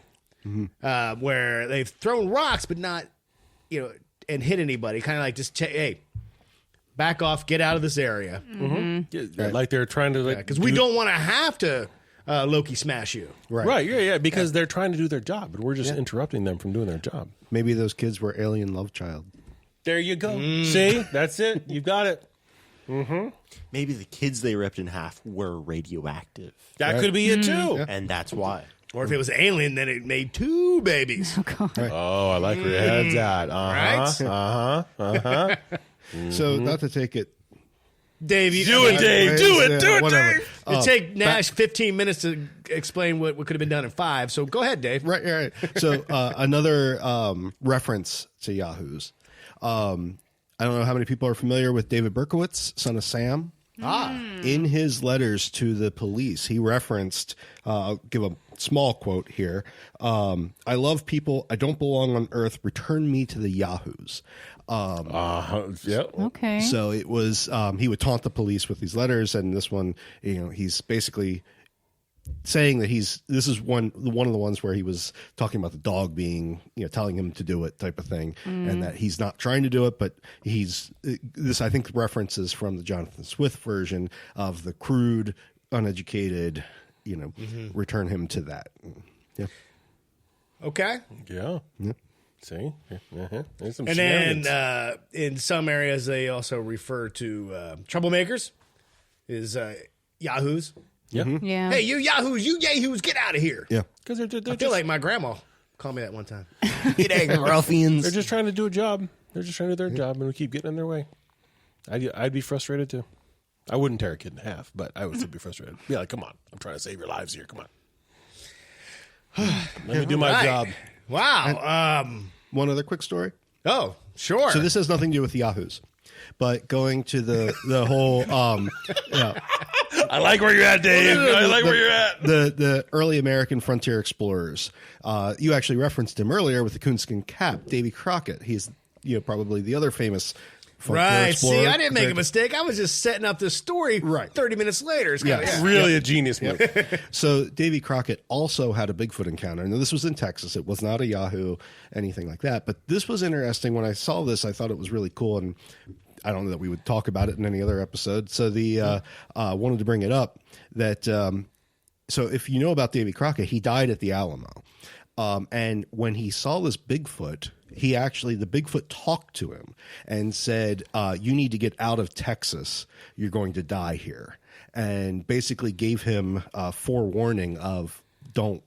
Where they've thrown rocks, but not, and hit anybody. Kind of like just, hey, back off, get out of this area. Yeah, like they're trying to, Because we don't want to have to Loki smash you. Right, yeah, because they're trying to do their job, and we're just interrupting them from doing their job. Maybe those kids were alien love child. There you go. See, that's it. You've got it. Maybe the kids they ripped in half were radioactive, That could be it too. and that's why. Or if it was alien, then it made two babies. Oh, I like where your head's at. Right? So not to take it. Dave, you Do it, Dave. Do it. Do it, whatever. Dave. It take Nash 15 minutes to explain what could have been done in 5. So go ahead, Dave. Right. So another reference to Yahoos. I don't know how many people are familiar with David Berkowitz, son of Sam. In his letters to the police, he referenced, I'll give a small quote here. I love people. I don't belong on earth. Return me to the Yahoos. Yeah. Okay. So it was, he would taunt the police with these letters. And this one, he's basically saying that this is one of the ones where he was talking about the dog being, telling him to do it type of thing, and that he's not trying to do it, but this I think references from the Jonathan Swift version of the crude, uneducated, return him to that. Yeah. Okay. Yeah. See? There's some And then shenanigans. in some areas, they also refer to troublemakers is yahoos. Yeah. Yeah. Hey, you yahoos, you yahoos, get out of here. Yeah. Because I feel like my grandma called me that one time. You dang ruffians. they're just trying to do a job. They're just trying to do their job, and we keep getting in their way. I'd be frustrated too. I wouldn't tear a kid in half, but I would still be frustrated. Be like, come on, I'm trying to save your lives here. Come on. Let me do my Right. job. Wow. One other quick story. Oh, sure. So this has nothing to do with Yahoos, but going to the whole I like where you're at, Dave. I like where you're at. the early American frontier explorers. You actually referenced him earlier with the coonskin cap, Davy Crockett. He's probably the other famous frontier Right. explorer. See, I didn't make a compared to- mistake. I was just setting up this story Right. 30 minutes later. It's kinda- Yes. yeah. Really a genius move. So Davy Crockett also had a Bigfoot encounter. Now this was in Texas. It was not a Yahoo, anything like that. But this was interesting. When I saw this, I thought it was really cool, and I don't know that we would talk about it in any other episode. So wanted to bring it up that. So if you know about Davy Crockett, he died at the Alamo, and when he saw this Bigfoot, the Bigfoot talked to him and said, "You need to get out of Texas. You're going to die here." And basically gave him forewarning of don't,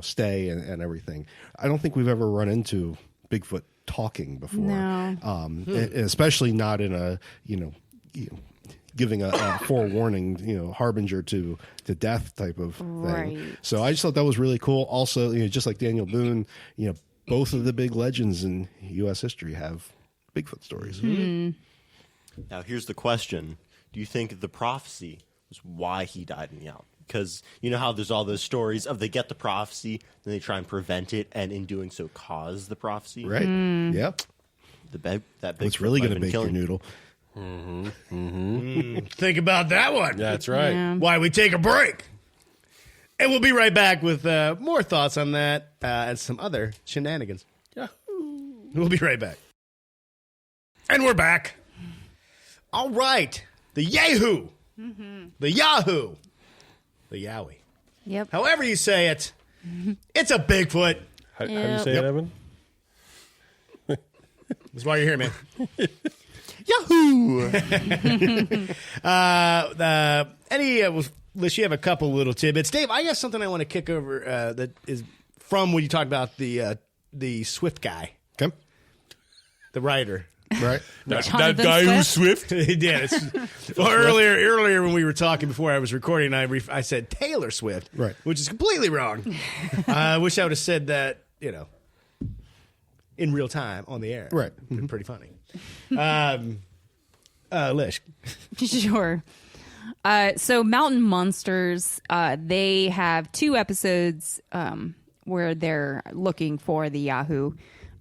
stay and everything. I don't think we've ever run into Bigfoot talking before. No. And especially not in a, giving a forewarning, harbinger to death type of thing. Right. So I just thought that was really cool. Also, just like Daniel Boone, both of the big legends in U.S. history have Bigfoot stories. Now, here's the question. Do you think the prophecy was why he died in the Alamo? Because you know how there's all those stories of they get the prophecy, then they try and prevent it, and in doing so cause the prophecy? Right? Yep. That What's Bigfoot really might going to have been bake your killing- noodle? Think about that one. That's right. Yeah. Why we take a break. And we'll be right back with more thoughts on that and some other shenanigans. Yeah. We'll be right back. And we're back. All right. The Yahoo. The Yahoo. The Yowie. Yep. However you say it, it's a Bigfoot. How do you say it, Evan? That's why you're here, man. Yahoo! Liz, you have a couple little tidbits. Dave, I got something I want to kick over that is from when you talked about the Swift guy, Okay. the writer. Right? That Jonathan guy who's Swift? Swift. He did. Well, earlier when we were talking before I was recording, I said Taylor Swift, Right. which is completely wrong. I wish I would have said that, in real time on the air. Right. Been pretty funny. Lish. Sure. So Mountain Monsters, they have 2 episodes where they're looking for the Yahoo.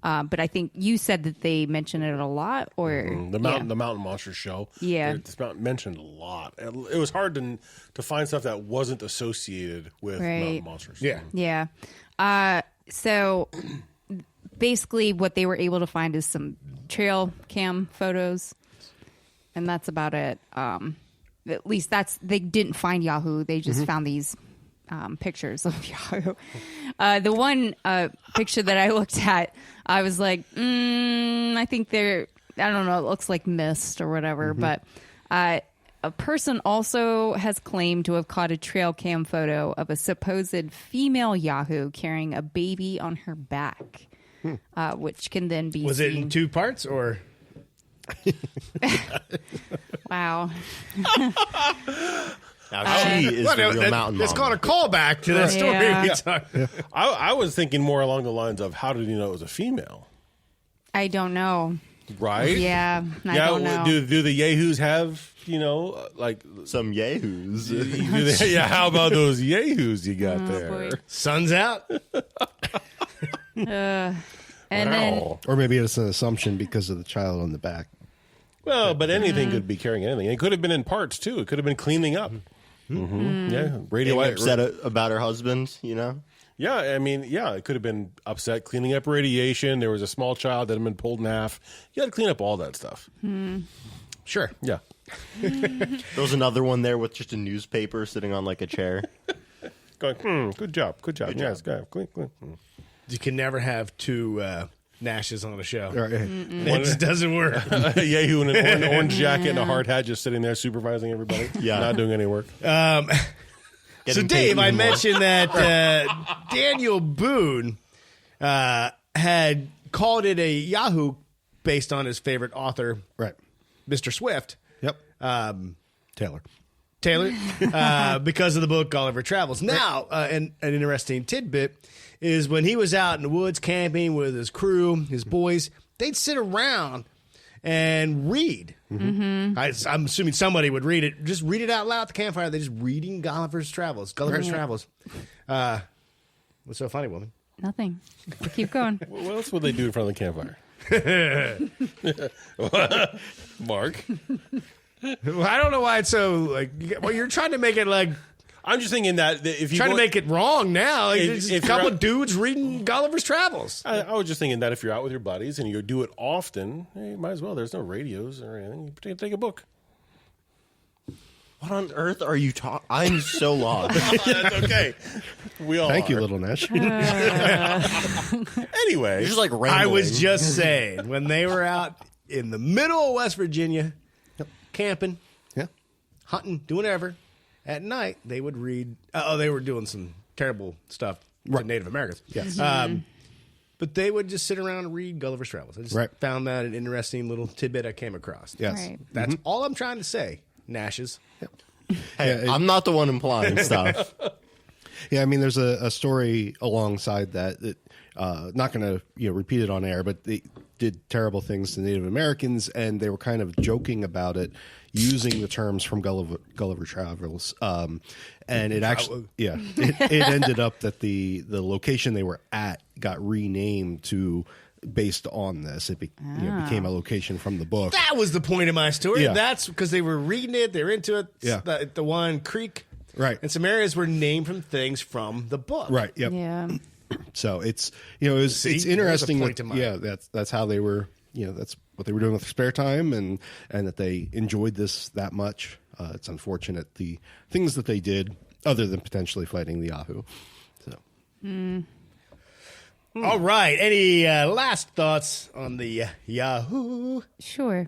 But I think you said that they mention it a lot, or The Mountain Monster show. Yeah. It's mentioned a lot. It was hard to find stuff that wasn't associated with Right. Mountain Monsters. Yeah. Yeah. So basically, what they were able to find is some trail cam photos, and that's about it. At least they didn't find Yahoo. They just found these pictures of Yahoo. The one picture that I looked at, I was like, I think I don't know, it looks like mist or whatever. But a person also has claimed to have caught a trail cam photo of a supposed female Yahoo carrying a baby on her back, which can then be Was it in seen. 2 parts or? Wow. Now, she is the real mountain It's mama. called a callback to that story. Yeah. we talked- I was thinking more along the lines of how did you know it was a female? I don't know. Right? Yeah, I don't know. Do the Yahoos have, like Some yahoos. how about those Yahoos you got there? boy. Sun's out. And then Wow. Or maybe it's an assumption because of the child on the back. Well, but anything could be carrying anything. It could have been in parts too. It could have been cleaning up. Yeah, Being upset about her husband, you know? Yeah, I mean, yeah, it could have been upset cleaning up radiation. There was a small child that had been pulled in half. You got to clean up all that stuff. Sure. Yeah. There was another one there with just a newspaper sitting on like a chair. Going, good job. Yes, good. Clean. You can never have two Nashes on a show. Right. It just doesn't work. Yahoo in an orange jacket and a hard hat just sitting there supervising everybody. Yeah. Not doing any work. So, Getting Dave, paid I even more. mentioned that Daniel Boone had called it a Yahoo based on his favorite author, Right. Mr. Swift. Yep. Taylor. Because of the book Gulliver Travels. Now, an interesting tidbit is when he was out in the woods camping with his crew, his boys, they'd sit around and read. I'm assuming somebody would read it. Just read it out loud at the campfire. They're just reading Gulliver's Travels. Gulliver's Travels. What's so funny, woman? Nothing. Keep going. What else would they do in front of the campfire? Mark? Well, I don't know why it's so like. Well, you're trying to make it like I'm just thinking that if you trying to want- make it wrong now. Like, If- there's if a you're couple out- of dudes reading Gulliver's Travels. I was just thinking that if you're out with your buddies and you do it often, hey, you might as well. There's no radios or anything. You take a book. What on earth are you talking? I'm so lost. That's okay. We all Thank you, are. Little Nash. Anyway, You're just like rambling. I was just saying when they were out in the middle of West Virginia, camping, Yeah. hunting, doing whatever. At night, they would read. They were doing some terrible stuff to Native Americans. Yes. But they would just sit around and read Gulliver's Travels. I just Right. found that an interesting little tidbit I came across. Yes. Right. That's all I'm trying to say, Nashes. Hey, I'm not the one implying stuff. Yeah, I mean, there's a story alongside that. Not going to repeat it on air, but they did terrible things to Native Americans, and they were kind of joking about it, using the terms from Gulliver Travels. And it actually, it ended up that the location they were at got renamed to based on this. It became a location from the book. That was the point of my story. Yeah. That's because they were reading it. They were into it. Yeah. The one creek. Right. And some areas were named from things from the book. Right. Yep. Yeah. So it's See, it's there's a interesting. point That, to mine. that's how they were. That's what they were doing with their spare time, and that they enjoyed this that much. It's unfortunate the things that they did, other than potentially fighting the Yahoo. So All right. Any last thoughts on the Yahoo? Sure.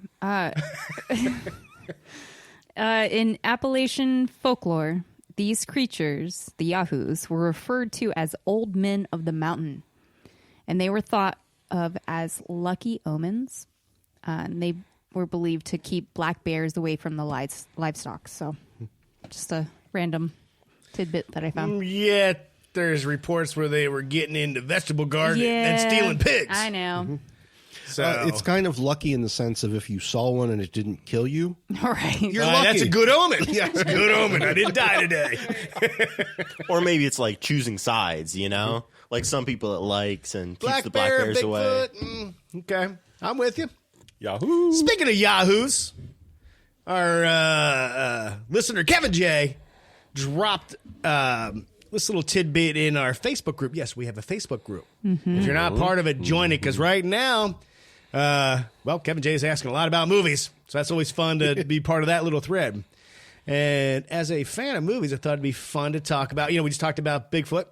In Appalachian folklore, these creatures, the Yahoos, were referred to as old men of the mountain, and they were thought of as lucky omens. And they were believed to keep black bears away from the livestock. So, just a random tidbit that I found. Yeah, there's reports where they were getting into vegetable gardening and Yeah, stealing pigs. I know. So it's kind of lucky in the sense of if you saw one and it didn't kill you, All right. you're lucky. that's a good omen. Yeah, it's a good omen. I didn't die today. Or maybe it's like choosing sides, Like some people it likes and keeps the black bears away. Bigfoot. Okay, I'm with you. Yahoo! Speaking of Yahoos, our listener Kevin J dropped this little tidbit in our Facebook group. Yes, we have a Facebook group. If you're not part of it, join it, because right now, Kevin J is asking a lot about movies, so that's always fun to be part of that little thread. And as a fan of movies, I thought it'd be fun to talk about. We just talked about Bigfoot.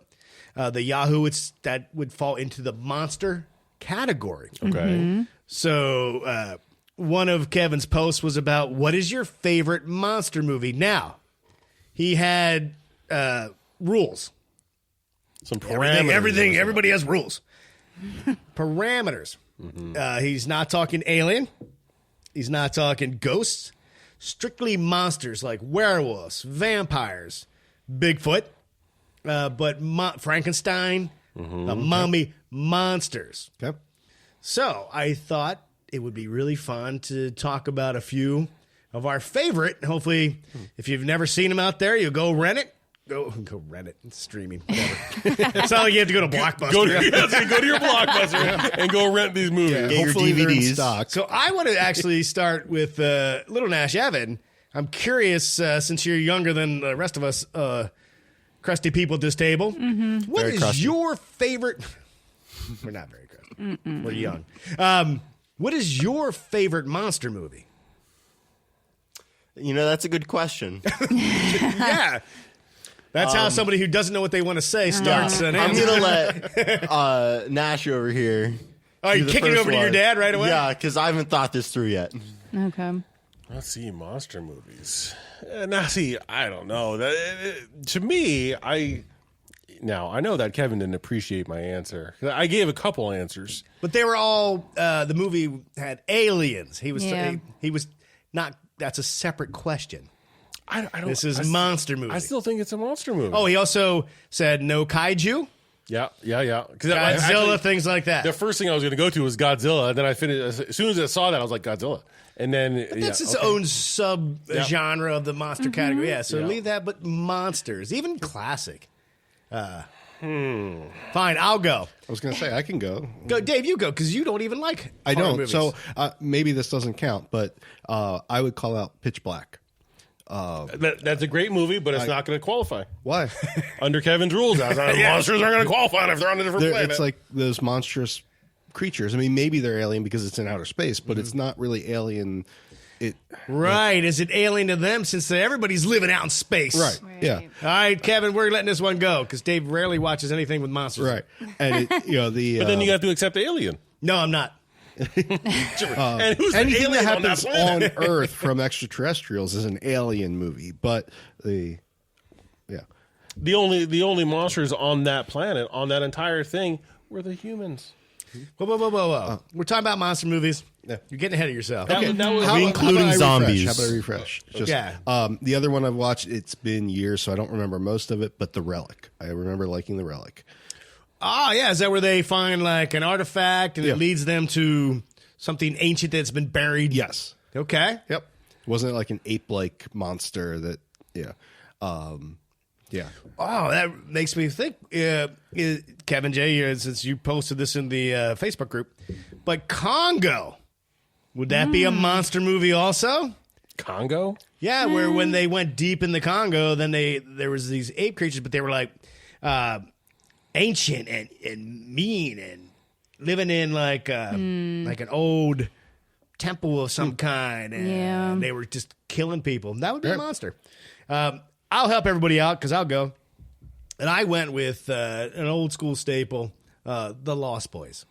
The Yahoo, that would fall into the monster category. Okay. So one of Kevin's posts was about what is your favorite monster movie? Now, he had rules. Some parameters. Everything. Everybody has rules. Parameters. He's not talking Alien. He's not talking ghosts. Strictly monsters like werewolves, vampires, Bigfoot, but Frankenstein, the mummy, monsters. okay. So I thought it would be really fun to talk about a few of our favorite. Hopefully, if you've never seen them out there, you'll go rent it. Go rent it. It's streaming. Whatever. It's not like you have to go to Blockbuster. Go to your Blockbuster and go rent these movies. Get your Hopefully they're in DVDs. stock. So I want to actually start with Little Nash Evan. I'm curious, since you're younger than the rest of us crusty people at this table, what Very is crusty. your favorite... We're not very crusty. We're young. What is your favorite monster movie? You know, that's a good question. Yeah. That's how somebody who doesn't know what they want to say starts an I'm answer. going to let Nash over here. Are you do the kicking it first over to your one. dad right away? Yeah, because I haven't thought this through yet. Okay. Let's see, monster movies. Now, see, I don't know. To me, I know that Kevin didn't appreciate my answer. I gave a couple answers. But they were all, the movie had aliens. He was not, that's a separate question. I don't. This is a monster movie. I still think it's a monster movie. Oh, he also said no kaiju, yeah. Because Godzilla, things like that. the first thing I was going to go to was Godzilla, and then I finished. As soon as I saw that, I was like Godzilla, and then That's its own sub-genre of the monster category. Yeah, so leave that, but monsters, even classic. Fine, I'll go. I was going to say I can go. Go, Dave, you go, because you don't even like I horror don't. movies. So maybe this doesn't count, but I would call out Pitch Black. That's a great movie, but it's not going to qualify Why? under Kevin's rules. Monsters aren't going to qualify if they're on a different planet. It's like those monstrous creatures. I mean, maybe they're alien because it's in outer space, but it's not really alien. Right, is it alien to them since everybody's living out in space? Right. Yeah. All right, Kevin, we're letting this one go because Dave rarely watches anything with monsters. Right. And the but then you have to accept Alien. No, I'm not. And who's the anything alien that on that happens planet? on Earth from extraterrestrials is an alien movie, but the The only monsters on that planet, on that entire thing, were the humans. Whoa. We're talking about monster movies. Yeah. You're getting ahead of yourself. That was Are we including zombies? How about I refresh? Just, Yeah. The other one I've watched, it's been years, so I don't remember most of it, but The Relic. I remember liking The Relic. Oh, yeah. Is that where they find like an artifact and Yeah. it leads them to something ancient that's been buried? Yes. Okay. Yep. Wasn't it like an ape-like monster that, yeah. Yeah. Oh, that makes me think, Kevin J., since you posted this in the Facebook group, but Congo, would that be a monster movie also? Congo? Yeah, where when they went deep in the Congo, then there was these ape creatures, but they were like ancient and mean and living in like an old temple of some kind, and they were just killing people. That would be a monster. I'll help everybody out because I'll go. And I went with an old school staple, The Lost Boys.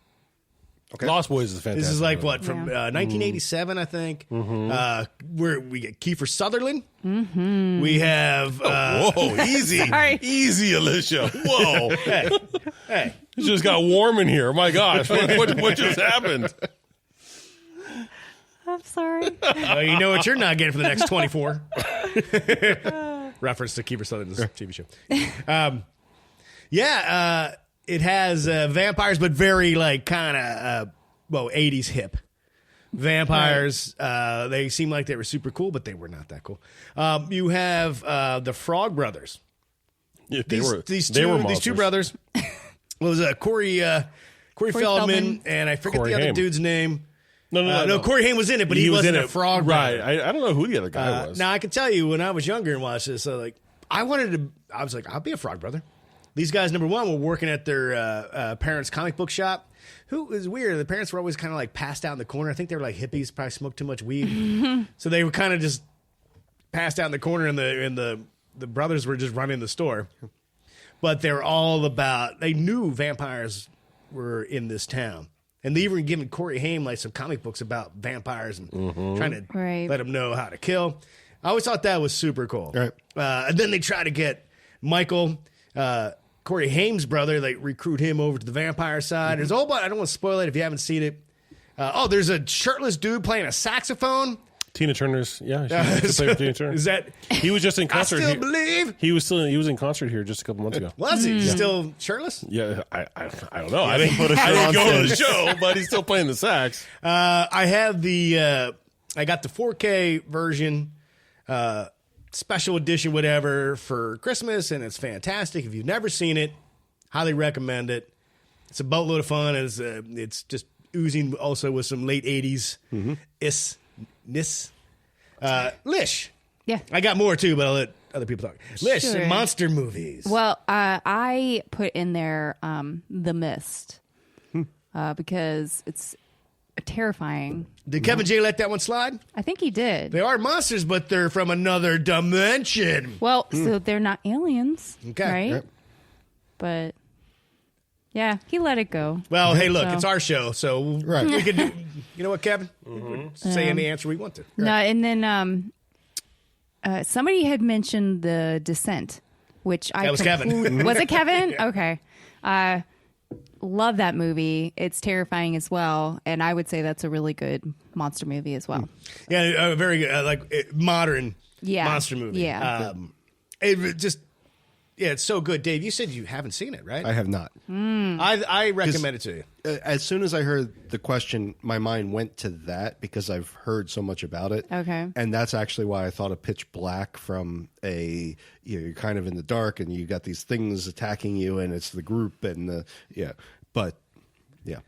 Okay. Lost Boys is fantastic. This is like movie. what, from 1987, I think. Where we get Kiefer Sutherland. We have Whoa, easy. Sorry. Easy, Alicia. Whoa. hey, It just got warm in here. My gosh. What just happened? I'm sorry. you know what you're not getting for the next 24. Reference to Kiefer Sutherland's TV show. It has vampires, but very like kind of 80s hip vampires. They seem like they were super cool, but they were not that cool. You have the Frog Brothers. Yeah, These two monsters. brothers. Was Corey Feldman, Feldman. and I forget Corey the other Haim. dude's name. No. Corey Haim was in it, but he wasn't in a frog Right. brother. I don't know who the other guy was. Now I can tell you when I was younger and watched this, I was like, I'll be a frog brother. These guys, number one, were working at their parents' comic book shop. Who is weird. The parents were always kind of like passed out in the corner. I think they were like hippies, probably smoked too much weed, so they were kind of just passed out in the corner, and the brothers were just running the store. But they were all about. They knew vampires were in this town. And they even given Corey Haim like some comic books about vampires and trying to let him know how to kill. I always thought that was super cool. Right. And then they try to get Michael, Corey Haim's brother, they recruit him over to the vampire side. There's a whole bunch. I don't want to spoil it if you haven't seen it. There's a shirtless dude playing a saxophone. Tina Turner's, yeah. She used to play with Tina Turner. Is that? He was just in I concert. still believe. He was in concert here just a couple months ago. Was he still shirtless? Yeah, I don't know. I didn't go to the show, but he's still playing the sax. I have I got the 4K version, special edition, whatever, for Christmas, and it's fantastic. If you've never seen it, highly recommend it. It's a boatload of fun. It's just oozing also with some late 80s Lish. Yeah. I got more too, but I'll let other people talk. Lish, Sure. monster movies. Well, I put in there The Mist because it's terrifying. Did Kevin J let that one slide? I think he did. They are monsters, but they're from another dimension. Well, so they're not aliens, Okay. right? Yep. But yeah, he let it go. Well, hey, look, So- it's our show, so Right. we can do. You know what, Kevin? We can say any answer we want to. No, and then somebody had mentioned The Descent, which I That was Kevin. Was it Kevin? Okay. Love that movie. It's terrifying as well, and I would say that's a really good monster movie as well. Yeah, a very good, modern Yeah. monster movie. Yeah. It just, it's so good. Dave, you said you haven't seen it, right? I have not. I recommend it to you. As soon as I heard the question, my mind went to that because I've heard so much about it. Okay. And that's actually why I thought of Pitch Black from you're kind of in the dark and you got these things attacking you and it's the group and but yeah.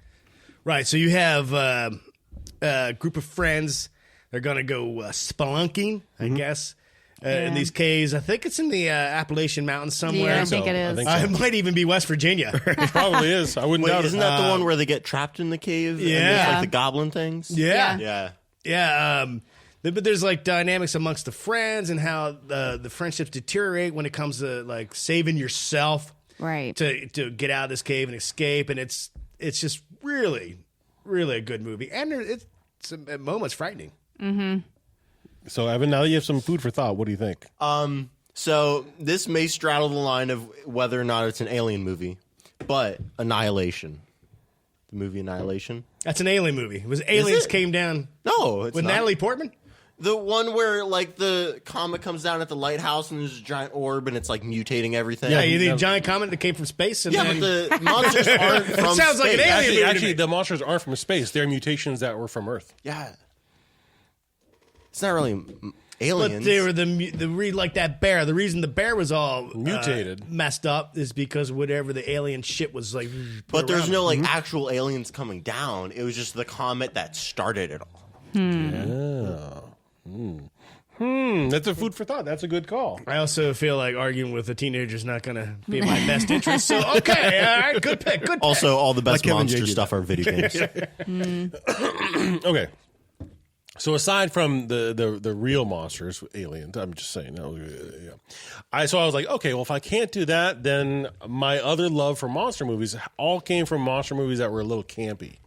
Right. So you have a group of friends. They're going to go spelunking, I guess, in these caves. I think it's in the Appalachian Mountains somewhere. Yeah, I think it is. It might even be West Virginia. It probably is. I wouldn't Wait, doubt isn't it. that the one where they get trapped in the cave? And Yeah. there's, like the goblin things. Yeah. Yeah. Yeah. But there's like dynamics amongst the friends and how the friendships deteriorate when it comes to like saving yourself Right. to get out of this cave and escape. And it's just really, really a good movie. And it's at moments frightening. So, Evan, now that you have some food for thought, what do you think? So this may straddle the line of whether or not it's an alien movie, but Annihilation, the movie Annihilation. That's an alien movie. It was aliens it? came down No, it's with not. Natalie Portman. The one where like the comet comes down at the lighthouse and there's a giant orb and it's like mutating everything. Yeah, you need a giant comet that came from space. And Yeah, then, but the monsters aren't from It sounds like an space. alien movie to Actually, me. the monsters aren't from space. They're mutations that were from Earth. Yeah, it's not really but aliens. they were like that bear. The reason the bear was all Mutated. messed up is because whatever the alien shit was like. But there's around no it. like actual aliens coming down. It was just the comet that started it all. That's a food for thought. That's a good call. I also feel like arguing with a teenager is not going to be in my best interest. So okay, all right, good pick. Good pick. Also, all the best Kevin monster J. stuff are video games. Okay. So aside from the real monsters, aliens, I'm just saying. I was like, okay, well, if I can't do that, then my other love for monster movies all came from monster movies that were a little campy.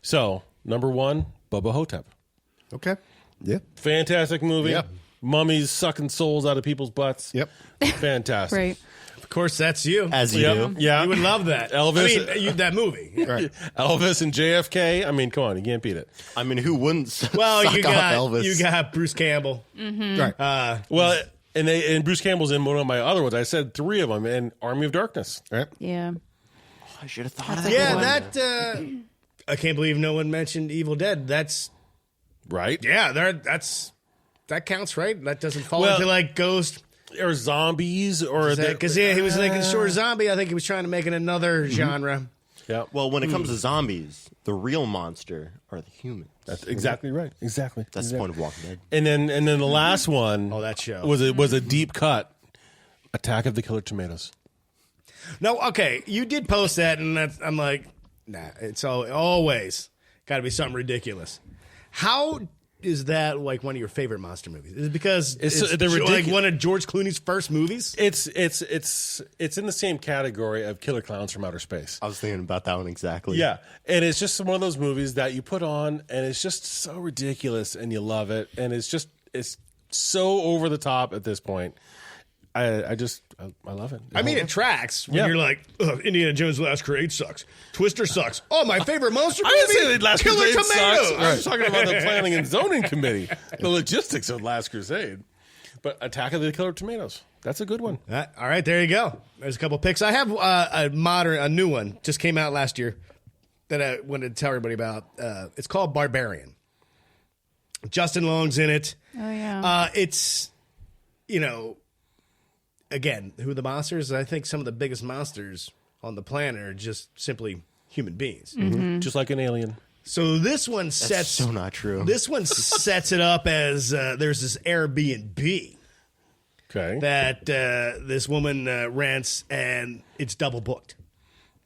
So number one, Bubba Hotep, Okay. Yeah. fantastic movie. Yeah. Mummies sucking souls out of people's butts. Yep. Fantastic. Right. Of course, that's you. As you Yep. do. Yeah. You would love that. Elvis- I mean, that movie. Right. Elvis and JFK. I mean, come on, you can't beat it. I mean, who wouldn't Well, suck you off got Elvis? you got Bruce Campbell. Right. Well, and Bruce Campbell's in one of my other ones. I said three of them in Army of Darkness. Right. Yeah. I should have thought of That's that. a Yeah, good that. one. I can't believe no one mentioned Evil Dead. That's Right? that counts, right? That doesn't fall Well- into like Ghost. Or zombies, or Because he was like a short zombie. I think he was trying to make it another genre. Yeah. Well, when it comes to zombies, the real monster are the humans. That's exactly right. Exactly. That's the point of Walking Dead. And then the last one. Oh, that show. was a deep cut. Attack of the Killer Tomatoes. No, okay, you did post that, and I'm like, nah. It's always got to be something ridiculous. How is that like one of your favorite monster movies? Is it because It's- it's they're like ridiculous. one of George Clooney's first movies? It's in the same category of Killer Clowns from Outer Space. I was thinking about that one exactly. Yeah, and it's just one of those movies that you put on, and it's just so ridiculous, and you love it, and it's so over the top at this point. I love it. I mean, it tracks when Yeah. you're like, ugh, Indiana Jones' Last Crusade sucks. Twister sucks. Oh, my favorite monster movie? I didn't say that Last Killer Crusade Tomatoes. sucks. I was talking about the planning and zoning committee, the logistics of Last Crusade. But Attack of the Killer Tomatoes, that's a good one. All right, there you go. There's a couple picks. I have a new one, just came out last year that I wanted to tell everybody about. It's called Barbarian. Justin Long's in it. Oh yeah. It's, again, who are the monsters? I think some of the biggest monsters on the planet are just simply human beings. Just like an alien. So this one That's sets so not true. This one sets it up as there's this Airbnb Okay. that this woman rents, and it's double booked.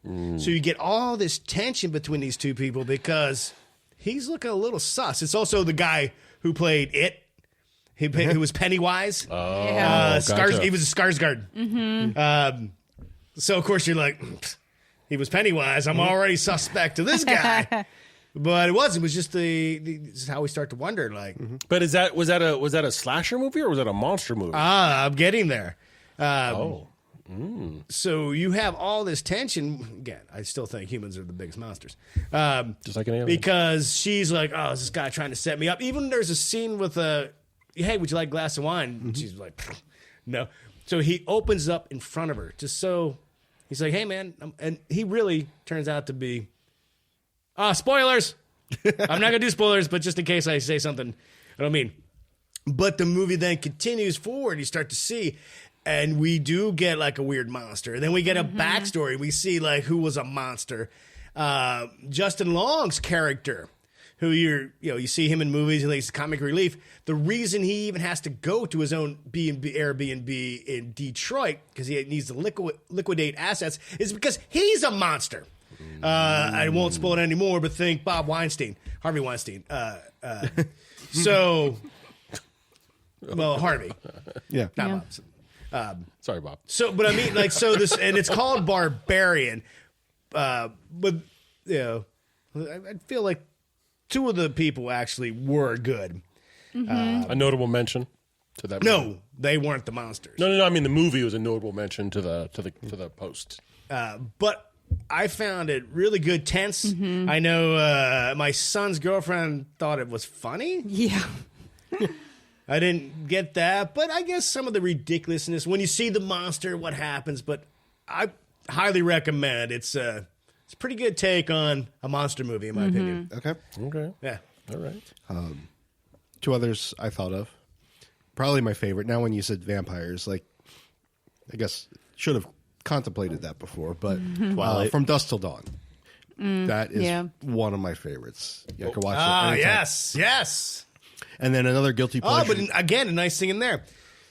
So you get all this tension between these two people because he's looking a little sus. It's also the guy who played It. Who was Pennywise. Yeah. Gotcha. He was a Skarsgård. So, of course, you're like, he was Pennywise. I'm already suspect of this guy. But it wasn't. It was just this is how we start to wonder, like, But was that a slasher movie or was that a monster movie? I'm getting there. Oh. So you have all this tension. Again, I still think humans are the biggest monsters. Just like an alien. Because she's like, oh, is this guy trying to set me up? Even there's a scene with hey, would you like a glass of wine? And she's like, no. So he opens up in front of her just so he's like, hey, man. And he really turns out to be, spoilers. I'm not going to do spoilers, but just in case I say something I don't mean. But the movie then continues forward. You start to see, and we do get like a weird monster. And then we get a backstory. We see like who was a monster. Justin Long's character, who you see him in movies and he's comic relief. The reason he even has to go to his own Airbnb in Detroit because he needs to liquidate assets is because he's a monster. I won't spoil it anymore, but think Harvey Weinstein. Harvey, Yeah. not Bob. Sorry, Bob. So, but I mean, like, so this, and it's called Barbarian. But I feel like two of the people actually were good. A notable mention to that. movie. No, they weren't the monsters. No. I mean, the movie was a notable mention to the post. But I found it really good, tense. I know my son's girlfriend thought it was funny. Yeah. I didn't get that, but I guess some of the ridiculousness when you see the monster, what happens. But I highly recommend. It's a pretty good take on a monster movie, in my opinion. Okay. Okay. Yeah. All right. Two others I thought of. Probably my favorite. Now, when you said vampires, like, I guess should have contemplated that before, but From Dusk Till Dawn. That is one of my favorites. Yeah, I could watch it anytime. Yes. And then another guilty pleasure. But again, a nice thing in there.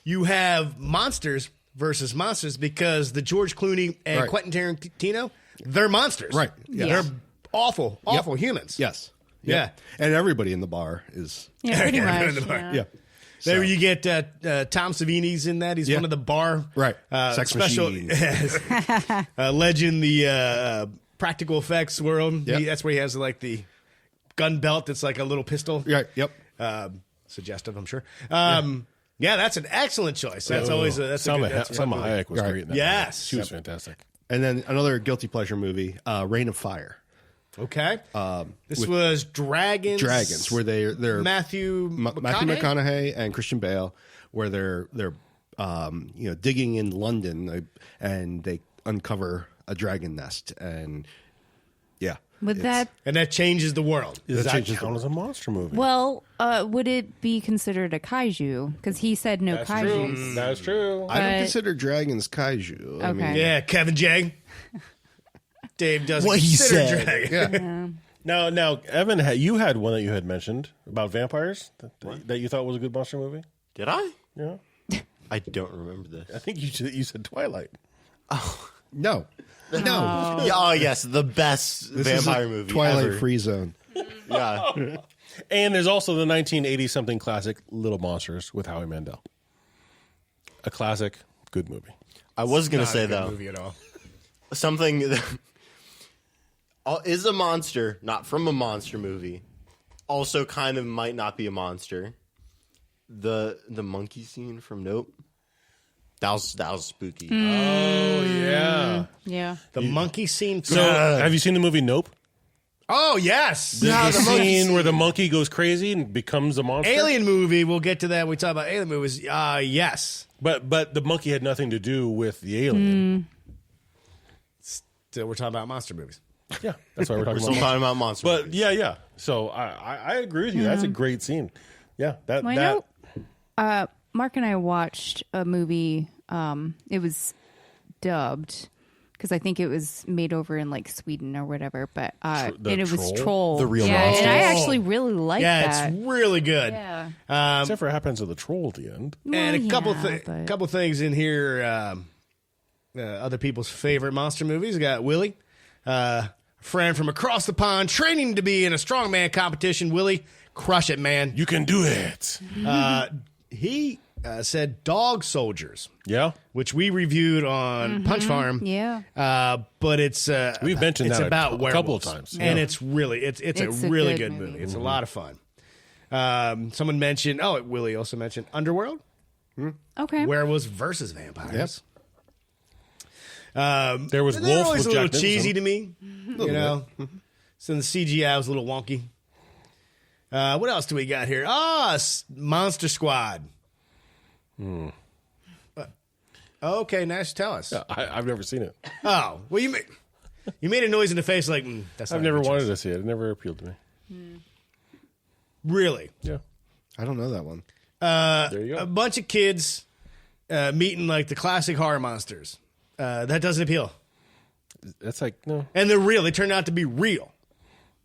You have monsters versus monsters because the George Clooney and Right. Quentin Tarantino, they're monsters. Right. Yeah. They're awful humans. Yes. Yeah. Yep. And everybody in the bar is. Yeah, pretty Yeah, much. in the bar. Yeah. There you get Tom Savini's in that. He's Yeah. one of the bar Right. Sex special machine. legend, the practical effects world. Yep. That's where he has like the gun belt that's like a little pistol. Right. Yep. Suggestive, I'm sure. Yeah, that's an excellent choice. That's always that's a Salma good, that's a fun Salma movie. Hayek was Right. great in that. Yes. movie. She was fantastic. And then another guilty pleasure movie, Reign of Fire. Okay. This was Dragons, Where they're Matthew Matthew McConaughey? McConaughey and Christian Bale, where they're digging in London and they uncover a dragon nest, and Would that and that changes the world. Does That that changes count the- as a monster movie? would it be considered a kaiju? Because he said no That's kaijus. true. That's true. I don't But- consider dragons kaiju. I mean, Okay. Yeah, Kevin J. Dave doesn't What he consider said. Dragon. Now, Evan, you had one that you had mentioned about vampires that you thought was a good monster movie. Did I? Yeah, I don't remember this. I think you said Twilight. no, Yeah, oh yes, the best this is vampire a movie Twilight ever. free zone. Yeah, And there's also the 1980 something classic Little Monsters with Howie Mandel. A classic, good movie. I was gonna Not a say good though movie at all. something that is a monster, not from a monster movie. Also, kind of might not be a monster. The monkey scene from Nope. That was spooky. Oh yeah. Yeah. The monkey scene. So, have you seen the movie Nope? Oh yes, There's the scene where the monkey goes crazy and becomes a monster. Alien movie. We'll get to that when we talk about alien movies. Yes. But the monkey had nothing to do with the alien. Still, we're talking about monster movies. Yeah, that's why we're We're talking still about. talking about monster. But movies. yeah. So I agree with you. That's a great scene. Yeah, that Well, I that know, Mark and I watched a movie. It was dubbed, because I think it was made over in like Sweden or whatever. But and it was Troll? Troll, The real yeah, monster. and I actually really like that. it's really good. Yeah. Except for it happens to the troll at the end. And a Well, couple but- things in here. Other people's favorite monster movies. We got Willie, friend from across the pond, training to be in a strongman competition. Willie, crush it, man. You can do it. He said Dog Soldiers, Yeah. which we reviewed on Punch Farm. Yeah. But it's We've mentioned it's that about a couple of werewolves. times. And Yeah. it's really it's a It's a really good good movie. movie. It's a lot of fun. Someone mentioned Willie also mentioned Underworld, Okay. werewolves versus vampires. There was They're Wolf always with a little Jack cheesy Nicholson. to me, you know. So the CGI was a little wonky. What else do we got here? Monster Squad. Okay, Nash, tell us. I've never seen it. Oh, well, you made a noise in the face like that's. I've not never a good wanted choice. to see it. It never appealed to me. Really. Yeah. I don't know that one. There you go. A bunch of kids meeting like the classic horror monsters. That doesn't appeal, That's like, no. and they're real. They turn out to be real.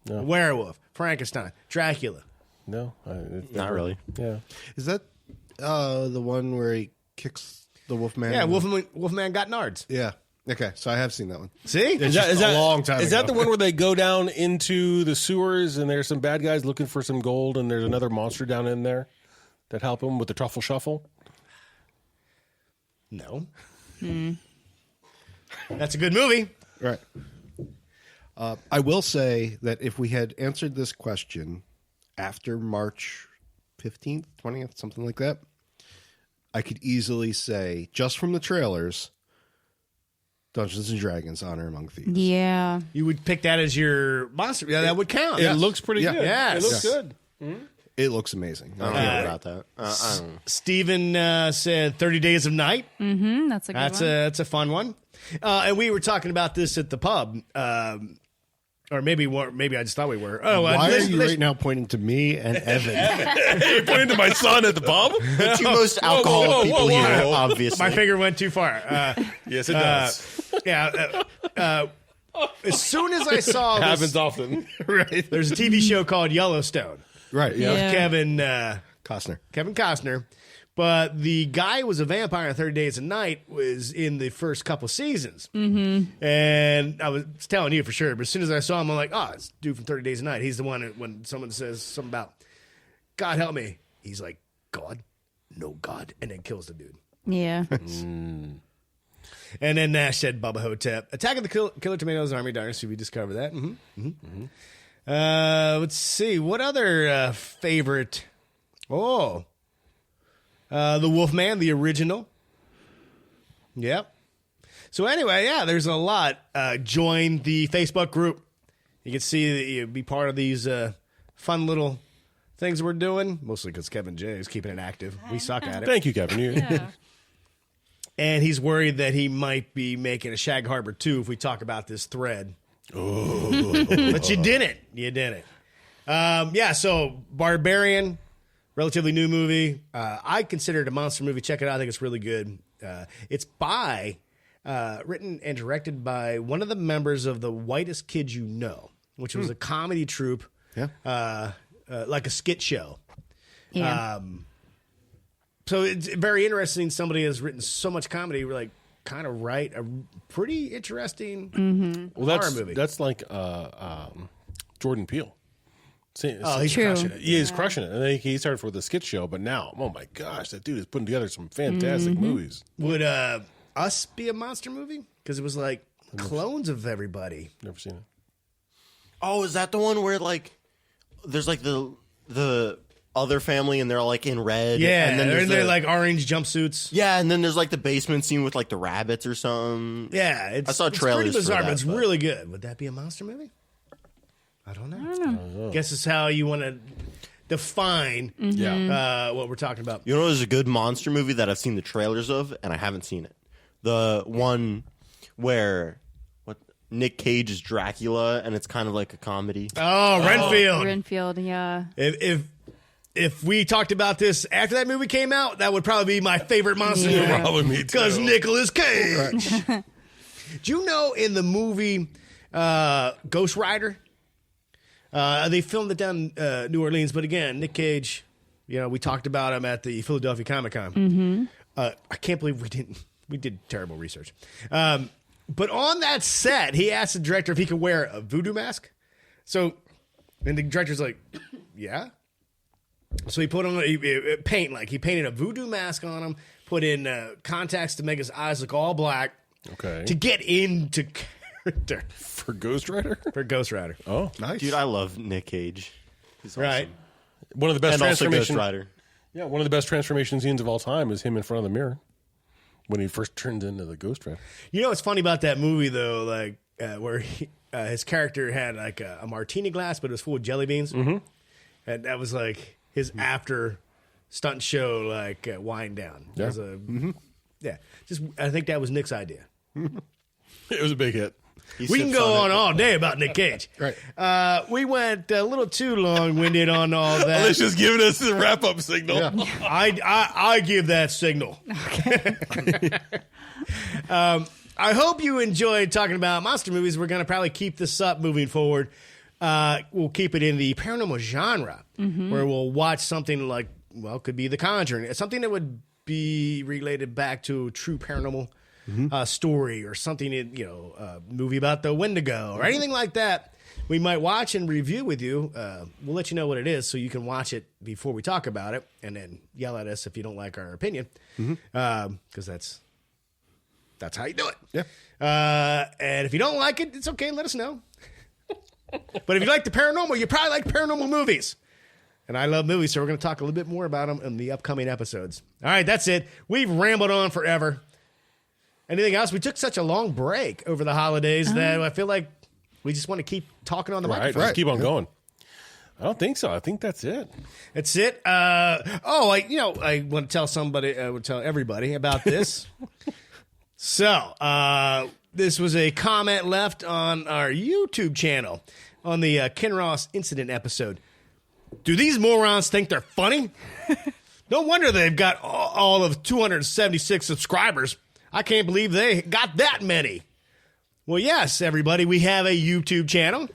No. Werewolf, Frankenstein, Dracula. No. Not really. Yeah. Is that the one where he kicks the Wolfman? Yeah, Wolfman got nards. Yeah. Okay, so I have seen that one. See, It's just a long time Is ago. that the one where they go down into the sewers and there's some bad guys looking for some gold and there's another monster down in there that help them with the truffle shuffle? no. That's a good movie. Right. I will say that if we had answered this question after March 15th, 20th, something like that, I could easily say, just from the trailers, Dungeons and Dragons: Honor Among Thieves. Yeah. You would pick that as your monster. Yeah, that would count. It looks pretty Yeah. good. Yes. It looks Yes. good. It looks amazing. I don't know about that. I don't know. Steven said 30 Days of Night. That's a good one. That's a fun one. And we were talking about this at the pub. Or maybe I just thought we were. Oh, Why are you right now pointing to me and Evan? You pointing to my son at the pub? The two most alcoholic whoa, people whoa, whoa, here, whoa. obviously. My finger went too far. Yes, it does. As soon as I saw Happens this, often. right, there's a TV show called Yellowstone. Right, yeah. Yeah. Kevin Costner. But the guy who was a vampire in 30 Days a Night was in the first couple seasons. Mm-hmm. And I was telling you for sure, but as soon as I saw him, I'm like, it's dude from 30 Days a Night. He's the one that when someone says something about, God help me, he's like, God, no God, and then kills the dude. Yeah. And then Nash said Bubba Hotep. Attack of the Killer Tomatoes Army Dynasty. We discovered that. Let's see. What other favorite? The Wolfman, the original. Yep. So anyway, yeah, there's a lot. Join the Facebook group. You can see that you be part of these fun little things we're doing. Mostly because Kevin J is keeping it active. We suck at it. Thank you, Kevin. And he's worried that he might be making a Shag Harbor 2 if we talk about this thread. Oh. But you didn't. You didn't. So Barbarian, relatively new movie. I consider it a monster movie. Check it out. I think it's really good. It's written and directed by one of the members of The Whitest Kids You Know, which was a comedy troupe, like a skit show. Yeah. So it's very interesting. Somebody has written so much comedy, like kind of write a pretty interesting horror movie. That's like Jordan Peele. See, He's True. crushing it. He is crushing it. And then he started with a skit show, but now, oh my gosh, that dude is putting together some fantastic movies. Would Us be a monster movie? Because it was like clones of everybody. Never seen it. Oh, is that the one where like there's like the other family and they're all like in red? Yeah, and then they're there's in their the- like orange jumpsuits. yeah, and then there's like the basement scene with like the rabbits or something. Yeah, it's, I saw it's trailers pretty for bizarre, that, but it's but- really good. Would that be a monster movie? I don't know. Guess it's how you want to define Yeah. what we're talking about. You know, there's a good monster movie that I've seen the trailers of, and I haven't seen it. The one where Nick Cage is Dracula, and it's kind of like a comedy. Oh, Renfield. Renfield, yeah. If we talked about this after that movie came out, that would probably be my favorite monster movie. Probably me too. Because Nicolas Cage. Do you know in the movie Ghost Rider, they filmed it down New Orleans, but again, Nick Cage, we talked about him at the Philadelphia Comic-Con. Mm-hmm. I can't believe we did terrible research. But on that set, he asked the director if he could wear a voodoo mask. And the director's like, yeah. So he put on he painted a voodoo mask on him, put in contacts to make his eyes look all black. Okay. To get into character. For Ghost Rider? For Ghost Rider. Oh, Nice. Dude, I love Nick Cage. He's awesome. Right. one of the best And also Ghost transformation. Rider. Yeah, one of the best transformation scenes of all time is him in front of the mirror when he first turns into the Ghost Rider. You know what's funny about that movie, though? Like, where his character had like a martini glass, but it was full of jelly beans. Mm-hmm. And that was like his after stunt show, like wind down. Yeah. It was I think that was Nick's idea. It was a big hit. We can go on all day about Nick Cage. Right. We went a little too long-winded on all that. Let's just give us the wrap-up signal. Yeah. I give that signal. Okay. I hope you enjoyed talking about monster movies. We're going to probably keep this up moving forward. We'll keep it in the paranormal genre, where we'll watch something like, well, could be The Conjuring. Something that would be related back to a true paranormal story, or something, a movie about the Wendigo or anything like that. We might watch and review with you. We'll let you know what it is so you can watch it before we talk about it, and then yell at us if you don't like our opinion, because that's how you do it. Yeah. And if you don't like it, it's okay. Let us know. But if you like the paranormal, you probably like paranormal movies. And I love movies, so we're going to talk a little bit more about them in the upcoming episodes. All right, that's it. We've rambled on forever. Anything else? We took such a long break over the holidays that I feel like we just want to keep talking on the Right, microphone. let's keep on going. I don't think so. I think that's it. That's it. I want to tell somebody. I would tell everybody about this. So, this was a comment left on our YouTube channel on the Ken Ross incident episode. Do these morons think they're funny? No wonder they've got all of 276 subscribers. I can't believe they got that many. Well, yes, everybody, we have a YouTube channel.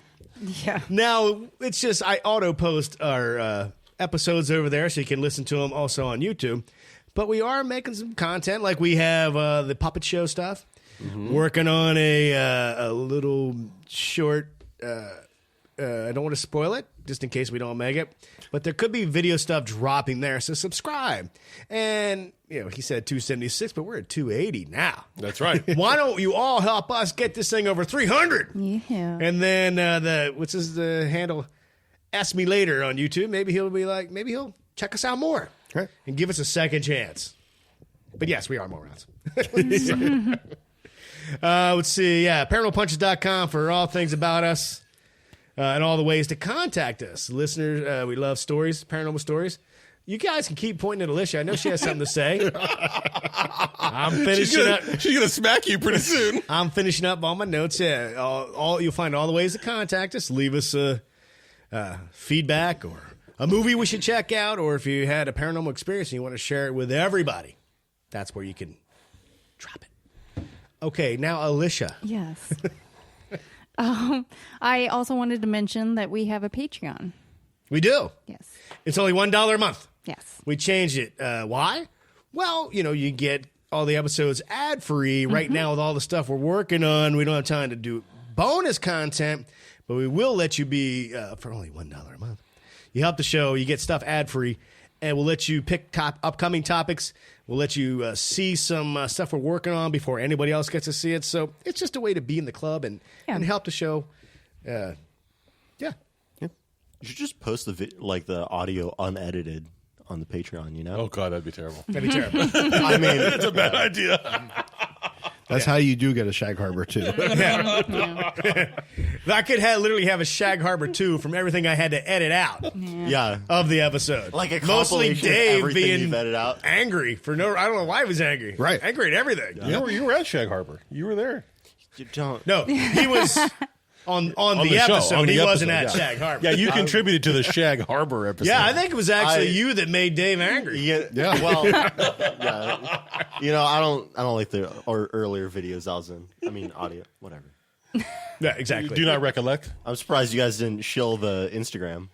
Yeah. Now, it's just I auto-post our episodes over there so you can listen to them also on YouTube. But we are making some content, like we have the puppet show stuff. Working on a little short, I don't want to spoil it, just in case we don't make it. But there could be video stuff dropping there, so subscribe. And, he said 276, but we're at 280 now. That's right. Why don't you all help us get this thing over 300? Yeah. And then the handle? Ask Me Later on YouTube. Maybe he'll check us out more. Right. And give us a second chance. But yes, we are morons. Let's see. Yeah, paranormalpunches.com for all things about us and all the ways to contact us. Listeners, we love stories, paranormal stories. You guys can keep pointing at Alicia. I know she has something to say. I'm finishing up. She's going to smack you pretty soon. I'm finishing up all my notes. Yeah, you'll find all the ways to contact us. Leave us feedback or a movie we should check out, or if you had a paranormal experience and you want to share it with everybody, that's where you can drop it. Okay, now Alicia. Yes. I also wanted to mention that we have a Patreon. We do. Yes. It's only $1 a month. Yes. We changed it. Why? Well, you get all the episodes ad-free right now with all the stuff we're working on. We don't have time to do bonus content, but we will let you be for only $1 a month. You help the show. You get stuff ad-free, and we'll let you pick upcoming topics. We'll let you see some stuff we're working on before anybody else gets to see it. So it's just a way to be in the club and help the show. Yeah. You should just post the audio unedited on the Patreon, Oh, God, that'd be terrible. That'd be terrible. I mean, It's a bad idea. That's how you do get a Shag Harbor, too. I could literally have a Shag Harbor 2 from everything I had to edit out yeah. of the episode. Like a mostly compilation of Dave everything being you've edited out. angry for I don't know why he was angry. Right. Angry at everything. You were at Shag Harbor. You were there. You don't. No, he was on On the show, episode. on the He wasn't episode, at Shag Harbor. Yeah, you contributed to the Shag Harbor episode. Yeah, I think it was actually you that made Dave angry. Yeah. Well, yeah. You know, I don't like the earlier videos I was in. I mean, audio, whatever. Yeah, exactly. Do not recollect. I'm surprised you guys didn't shill the Instagram,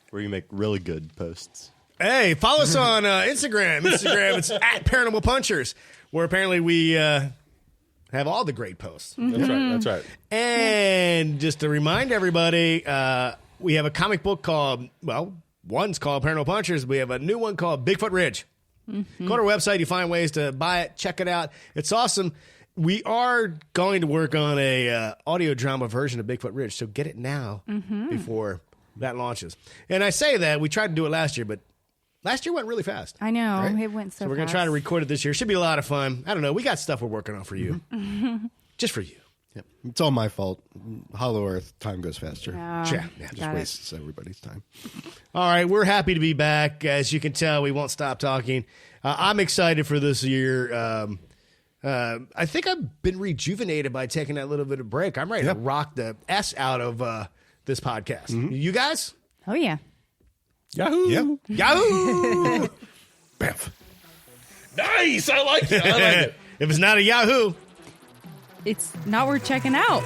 where you make really good posts. Hey, follow us on Instagram. It's at Paranormal Punchers, where apparently we have all the great posts. That's right. And just to remind everybody, we have a comic book called, well, one's called Paranormal Punchers. We have a new one called Bigfoot Ridge. Go to our website. You find ways to buy it. Check it out. It's awesome. We are going to work on a audio drama version of Bigfoot Ridge, so get it now before that launches. And I say that, we tried to do it last year, but last year went really fast. I know. It went so So we're going to fast. try to record it this year. Should be a lot of fun. I don't know. We got stuff we're working on for you. Just for you. Yep. It's all my fault. Hollow Earth, time goes faster. Oh, Yeah, Just got it. wastes everybody's time. All right. We're happy to be back. As you can tell, we won't stop talking. I'm excited for this year. I think I've been rejuvenated by taking that little bit of break. I'm ready to rock the S out of this podcast. You guys? Oh, yeah. Yahoo! Yep. Yahoo! Bamf. Nice. I like it. I like it. If it's not a Yahoo. It's not worth checking out.